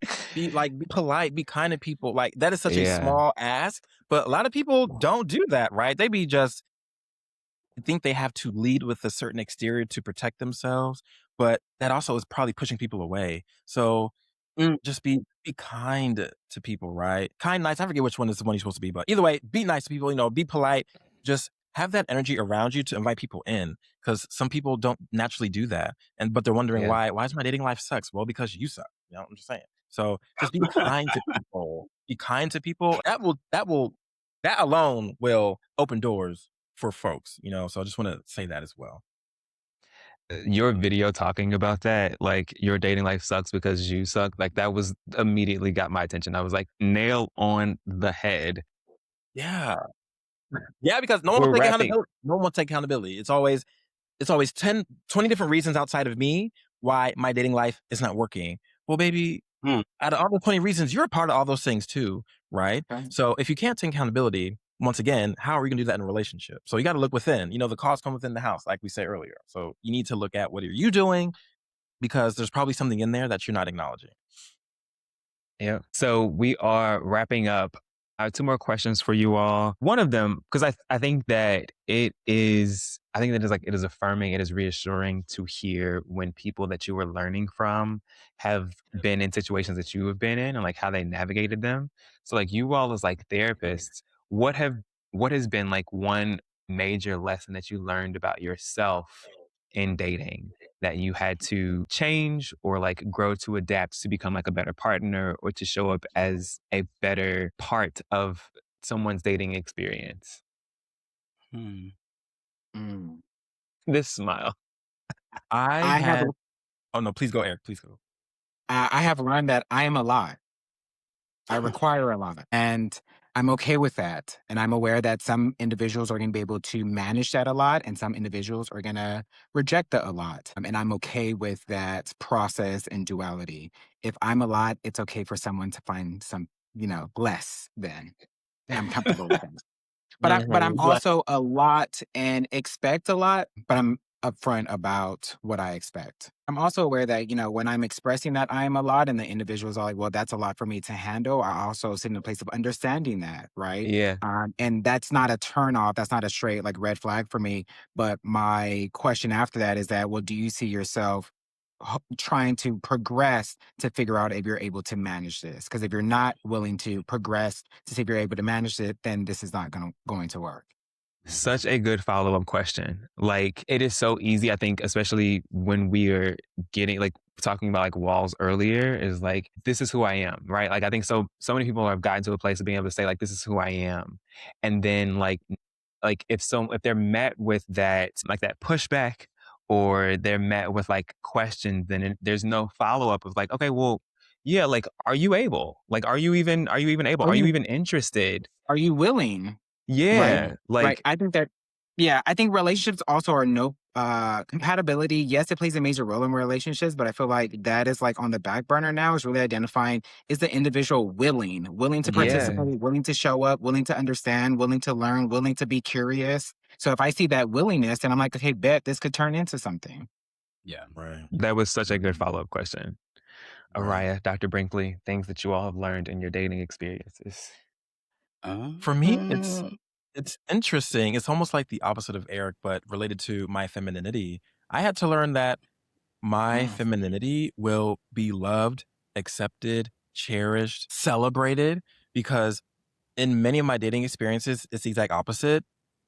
polite, be kind to people. Like that is such a Yeah. small ask, but a lot of people don't do that, right? They be just think they have to lead with a certain exterior to protect themselves, but that also is probably pushing people away. So just be kind to people, right? Kind, nice. I forget which one is the one you're supposed to be, but either way, be nice to people. Be polite. Just have that energy around you to invite people in, because some people don't naturally do that, but they're wondering Yeah. why. Why is my dating life sucks? Well, because you suck. I'm just saying. So just be kind to people. Be kind to people. That alone will open doors for folks. So I just want to say that as well. Your video talking about that, like your dating life sucks because you suck, like that was immediately got my attention. I was like, nail on the head. Yeah. Yeah, because no one will We're take wrapping. accountability. No one will take accountability. It's always 10, 20 different reasons outside of me why my dating life is not working. Well, baby, Hmm. out of all the 20 reasons, you're a part of all those things too, right? Right. So if you can't take accountability, once again, how are you gonna do that in a relationship? So you got to look within. The cause come within the house, like we said earlier. So you need to look at, what are you doing? Because there's probably something in there that you're not acknowledging. Yeah. So we are wrapping up. I have two more questions for you all. One of them, because I think that it is affirming, it is reassuring to hear when people that you were learning from have been in situations that you have been in and like how they navigated them. So like you all as like therapists, what have what has been like one major lesson that you learned about yourself in dating that you had to change or like grow to adapt to become like a better partner or to show up as a better part of someone's dating experience? Hmm. Mm. This smile. I I have had, oh no, please go, Eric. Please go. I have learned that I am a lot. I require a lot, and I'm okay with that. And I'm aware that some individuals are going to be able to manage that a lot, and some individuals are going to reject that a lot. And I'm okay with that process and duality. If I'm a lot, it's okay for someone to find some, less than. I'm comfortable with that. But I'm Mhm. also a lot and expect a lot, but I'm upfront about what I expect. I'm also aware that, when I'm expressing that I am a lot and the individuals are like, well, that's a lot for me to handle, I also sit in a place of understanding that, right? Yeah. And that's not a turn off. That's not a straight like red flag for me. But my question after that is that, well, do you see yourself trying to progress to figure out if you're able to manage this? Because if you're not willing to progress to see if you're able to manage it, then this is not going to work. Such a good follow-up question. Like, it is so easy, I think, especially when we are getting like talking about like walls earlier, is like, this is who I am, right? Like, I think so many people have gotten to a place of being able to say, like, this is who I am. And then like if they're met with that, like that pushback, or they're met with like questions, then there's no follow-up of like, okay, well, yeah, like, are you able? Like, are you even able? Are Are you you even interested? are you willing? Right. Yeah. Right. Like, I think that, yeah, I think relationships also are no compatibility. Yes, it plays a major role in relationships, but I feel like that is like on the back burner now, is really identifying, is the individual willing to yeah. participate, willing to show up, willing to understand, willing to learn, willing to be curious. So if I see that willingness, then I'm like, okay, bet this could turn into something. Yeah. Right. That was such a good follow-up question. Right. Araya, Dr. Brinkley, things that you all have learned in your dating experiences. For me, Uh, it's interesting. It's almost like the opposite of Eric, but related to my femininity. I had to learn that my femininity will be loved, accepted, cherished, celebrated, because in many of my dating experiences, it's the exact opposite.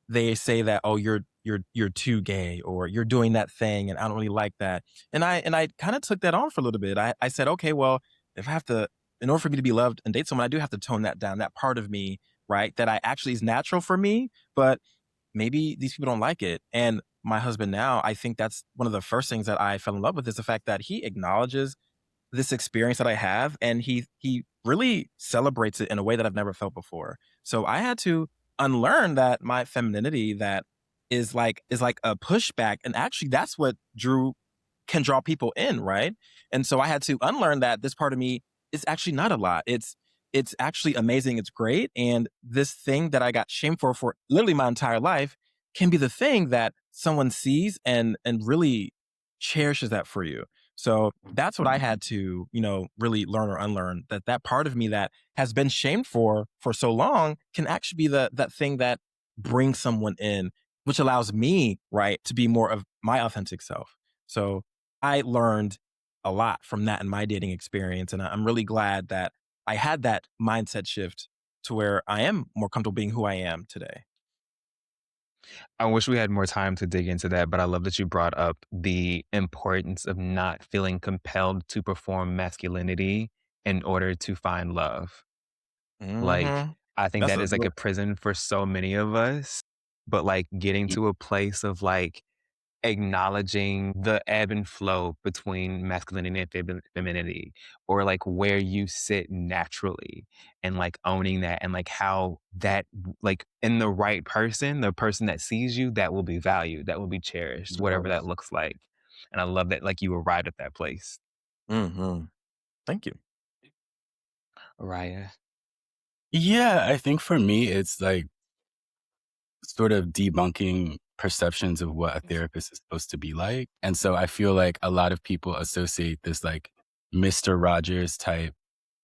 They say that, oh, you're too gay, or you're doing that thing, and I don't really like that. And I kind of took that on for a little bit. I said, okay, well, if I have to, in order for me to be loved and date someone, I do have to tone that down, that part of me, right? That I actually is natural for me, but maybe these people don't like it. And my husband now, I think that's one of the first things that I fell in love with, is the fact that he acknowledges this experience that I have, and he really celebrates it in a way that I've never felt before. So I had to unlearn that my femininity, that is like a pushback, and actually that's what can draw people in, right? And so I had to unlearn that this part of me is actually not a lot. It's actually amazing. It's great. And this thing that I got shamed for literally my entire life can be the thing that someone sees and really cherishes that for you. So that's what I had to, really learn or unlearn, that part of me that has been shamed for so long can actually be that thing that brings someone in, which allows me, right, to be more of my authentic self. So I learned a lot from that in my dating experience. And I'm really glad that I had that mindset shift to where I am more comfortable being who I am today. I wish we had more time to dig into that, but I love that you brought up the importance of not feeling compelled to perform masculinity in order to find love. Like, Hmm. I think That's that a is like a prison for so many of us, but like getting to a place of like acknowledging the ebb and flow between masculinity and femininity, or like where you sit naturally, and like owning that, and like how that, like in the right person, the person that sees you, that will be valued, that will be cherished, whatever that looks like. And I love that like you arrived at that place. hmm. Thank you. Raya. yeah, I think for me, it's like sort of debunking perceptions of what a therapist is supposed to be like. And so I feel like a lot of people associate this like Mr. Rogers type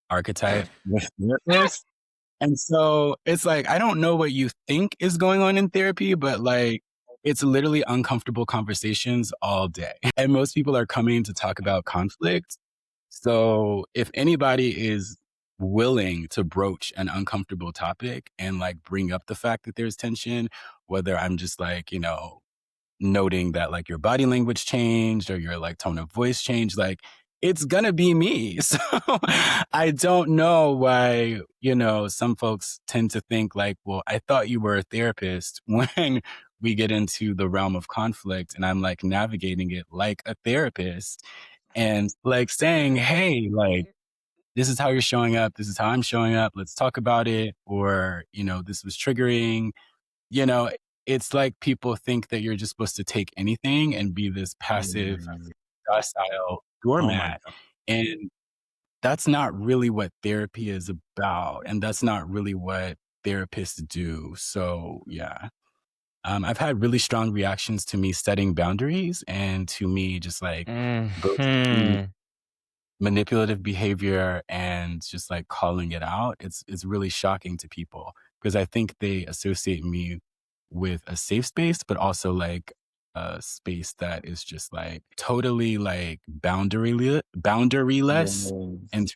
archetype with therapists. And so it's like, I don't know what you think is going on in therapy, but like, it's literally uncomfortable conversations all day. And most people are coming to talk about conflict. So if anybody is willing to broach an uncomfortable topic and like bring up the fact that there's tension, whether I'm just like, noting that like your body language changed or your like tone of voice changed, like it's gonna be me. So I don't know why, some folks tend to think like, well, I thought you were a therapist when we get into the realm of conflict and I'm like navigating it like a therapist and like saying, hey, like, this is how you're showing up. This is how I'm showing up. Let's talk about it. Or, this was triggering. You know, it's like people think that you're just supposed to take anything and be this passive, docile Oh my doormat. God. And that's not really what therapy is about. And that's not really what therapists do. So, yeah. I've had really strong reactions to me setting boundaries and to me just like both seeing Hmm. manipulative behavior and just like calling it out. It's really shocking to people because I think they associate me with a safe space, but also like a space that is just like totally like boundaryless and Yes.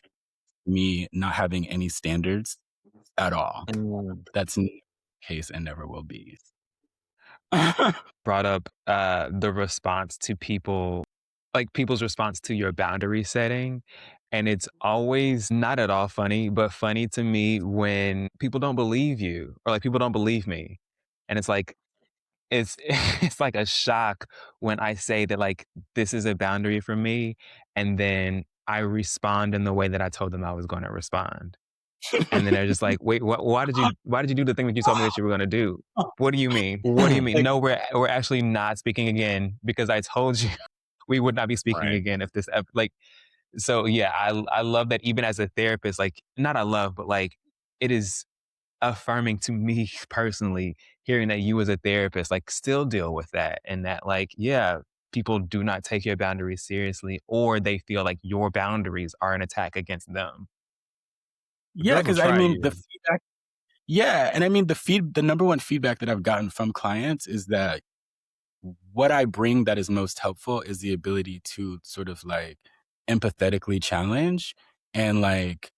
me not having any standards at all. Mm. That's not the case and never will be. Brought up the response to people, like people's response to your boundary setting. And it's always not at all funny, but funny to me when people don't believe you or like people don't believe me. And it's like, it's it's like a shock when I say that like this is a boundary for me, and then I respond in the way that I told them I was going to respond. And then they're just like, "Wait, why did you do the thing that you told me that you were gonna do? What do you mean? What do you mean? Like, No, we're actually not speaking again because I told you we would not be speaking Right. again if this like." So yeah, I love that even as a therapist, like not I love, but like it is affirming to me personally hearing that you as a therapist like still deal with that, and that like yeah, people do not take your boundaries seriously, or they feel like your boundaries are an attack against them. yeah, Girls will because I try mean the you. feedback. Yeah, and I mean the number one feedback that I've gotten from clients is that what I bring that is most helpful is the ability to sort of like empathetically challenge and like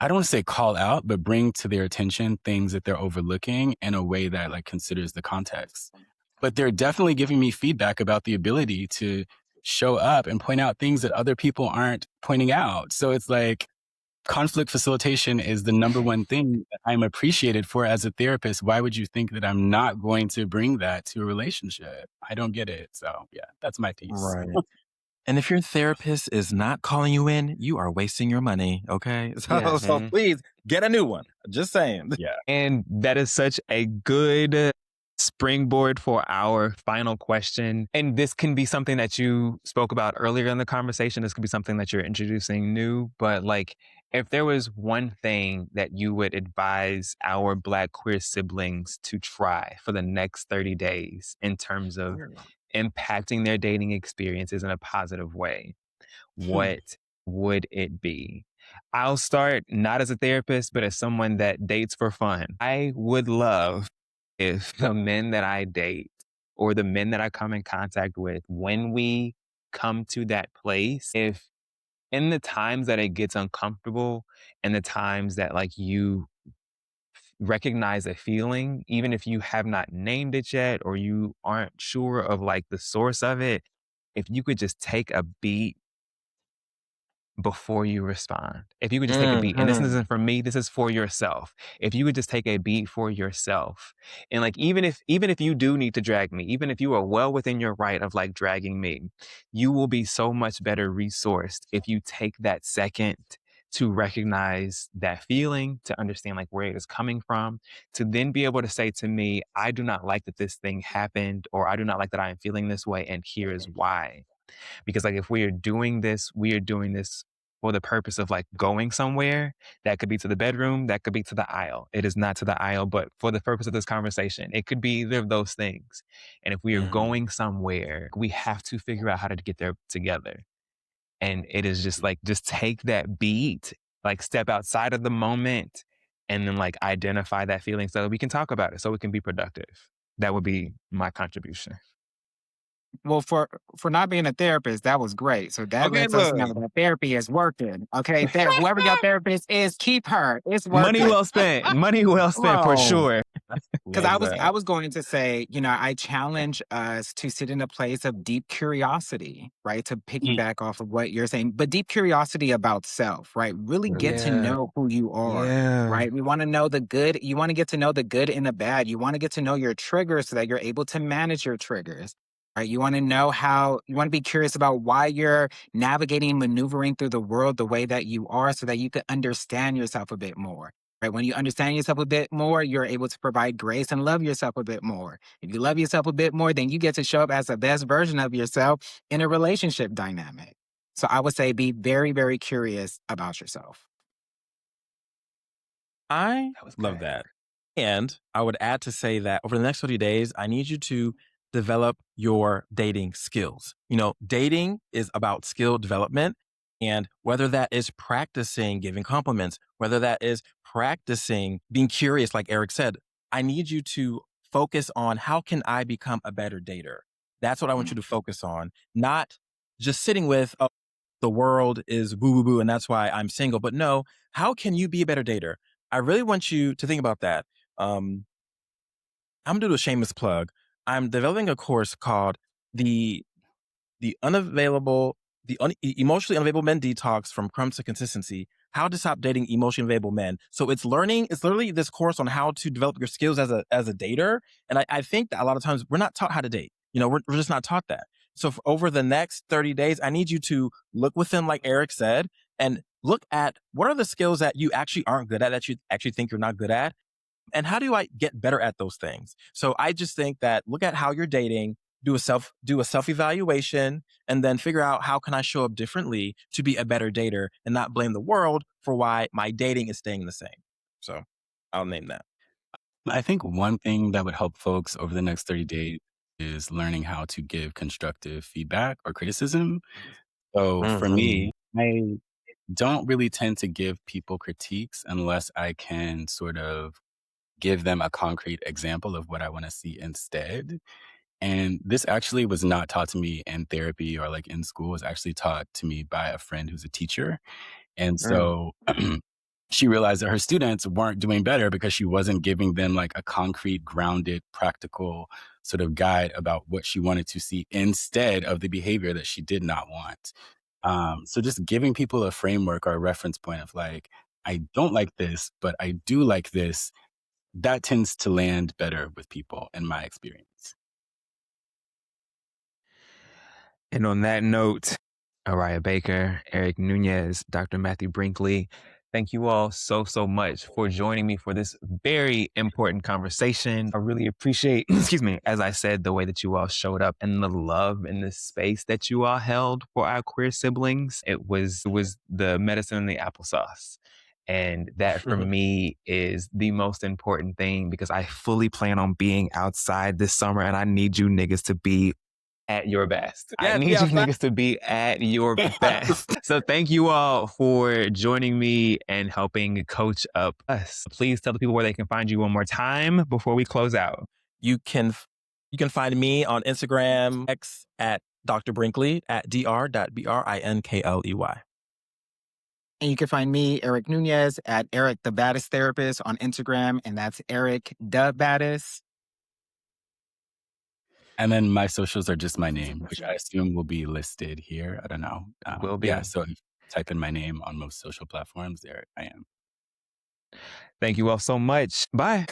I don't want to say call out, but bring to their attention things that they're overlooking in a way that like considers the context. But they're definitely giving me feedback about the ability to show up and point out things that other people aren't pointing out. So it's like conflict facilitation is the number one thing that I'm appreciated for as a therapist. Why would you think that I'm not going to bring that to a relationship? I don't get it. So yeah, that's my piece. Right. And if your therapist is not calling you in, you are wasting your money. Okay. So Mhm. please get a new one. Just saying. Yeah. And that is such a good springboard for our final question. And this can be something that you spoke about earlier in the conversation. This could be something that you're introducing new. But like, if there was one thing that you would advise our Black queer siblings to try for the next 30 days in terms of impacting their dating experiences in a positive way, Hmm. what would it be? I'll start not as a therapist, but as someone that dates for fun. I would love if the men that I date or the men that I come in contact with, when we come to that place, if in the times that it gets uncomfortable and the times that like you recognize a feeling, even if you have not named it yet or you aren't sure of like the source of it, if you could just take a beat before you respond. If you could just take a beat, and this Mhm. isn't for me, this is for yourself. If you would just take a beat for yourself. And like even if you do need to drag me, even if you are well within your right of like dragging me, you will be so much better resourced if you take that second to recognize that feeling, to understand like where it is coming from, to then be able to say to me, I do not like that this thing happened, or I do not like that I am feeling this way, and here is why. Because like if we are doing this for the purpose of like going somewhere. That could be to the bedroom, that could be to the aisle. It is not to the aisle, but for the purpose of this conversation, it could be either of those things. And if we are Mhm. going somewhere, we have to figure out how to get there together. And it is just like just take that beat, like step outside of the moment, and then like identify that feeling so that we can talk about it, so we can be productive. That would be my contribution. Well, for not being a therapist, that was great. So that Okay, lets us look. know that therapy is working. Okay, whoever your therapist is, keep her. It's Money working. well spent. Money well Come spent for on. sure. Because Love I that. was going to say, I challenge us to sit in a place of deep curiosity, right? To Mm, piggyback off of what you're saying, but deep curiosity about self, right? Really get to Yeah. know who you are, Yeah. right? We want to know the good. You want to get to know the good and the bad. You want to get to know your triggers so that you're able to manage your triggers. Right. You want to know how you want to be curious about why you're navigating, maneuvering through the world the way that you are so that you can understand yourself a bit more. Right? When you understand yourself a bit more, you're able to provide grace and love yourself a bit more. If you love yourself a bit more, then you get to show up as the best version of yourself in a relationship dynamic. So I would say be very, very curious about yourself. I That was love good. that. And I would add to say that over the next 30 days, I need you to develop your dating skills. Dating is about skill development. And whether that is practicing giving compliments, whether that is practicing being curious, like Erick said, I need you to focus on how can I become a better dater? That's what I want you to focus on, not just sitting with, oh, the world is boo boo boo, and that's why I'm single. But no, how can you be a better dater? I really want you to think about that. um, I'm gonna do a shameless plug. I'm developing a course called the the unavailable, emotionally unavailable men detox from crumbs to consistency. How to stop dating emotionally unavailable men. So it's learning. It's literally this course on how to develop your skills as a dater. And I think that a lot of times we're not taught how to date. We're just not taught that. So for over the next 30 days, I need you to look within, like Erick said, and look at what are the skills that you actually aren't good at, that you actually think you're not good at, and how do I get better at those things? So I just think that look at how you're dating, do a self evaluation, and then figure out how can I show up differently to be a better dater and not blame the world for why my dating is staying the same. So I'll name that. I think one thing that would help folks over the next 30 days is learning how to give constructive feedback or criticism. So for Mhm. me, I don't really tend to give people critiques unless I can sort of give them a concrete example of what I want to see instead. And this actually was not taught to me in therapy or like in school. It was actually taught to me by a friend who's a teacher. And Mm. so she realized that her students weren't doing better because she wasn't giving them like a concrete, grounded, practical sort of guide about what she wanted to see instead of the behavior that she did not want. So just giving people a framework or a reference point of like, I don't like this, but I do like this, that tends to land better with people in my experience. And on that note, Araya Baker, Erick Nuñez, Dr. Matthew Brinkley, thank you all so much for joining me for this very important conversation. I really appreciate, excuse me, as I said, the way that you all showed up and the love and the space that you all held for our queer siblings. It was the medicine in the applesauce. And that for me is the most important thing because I fully plan on being outside this summer and I need you niggas to be at your best. I Yes, need be you outside. niggas to be at your best. So thank you all for joining me and helping coach up us. Please tell the people where they can find you one more time before we close out. You can you can find me on Instagram X at Dr. Brinkley at dr.brinkley. And you can find me, Erick Nuñez, at Erick the Baddest Therapist on Instagram, and that's Erick the Baddest. And then my socials are just my name, which I assume will be listed here. I don't know. Will Yeah, be. so if you type in my name on most social platforms, there I am. Thank you all so much. Bye.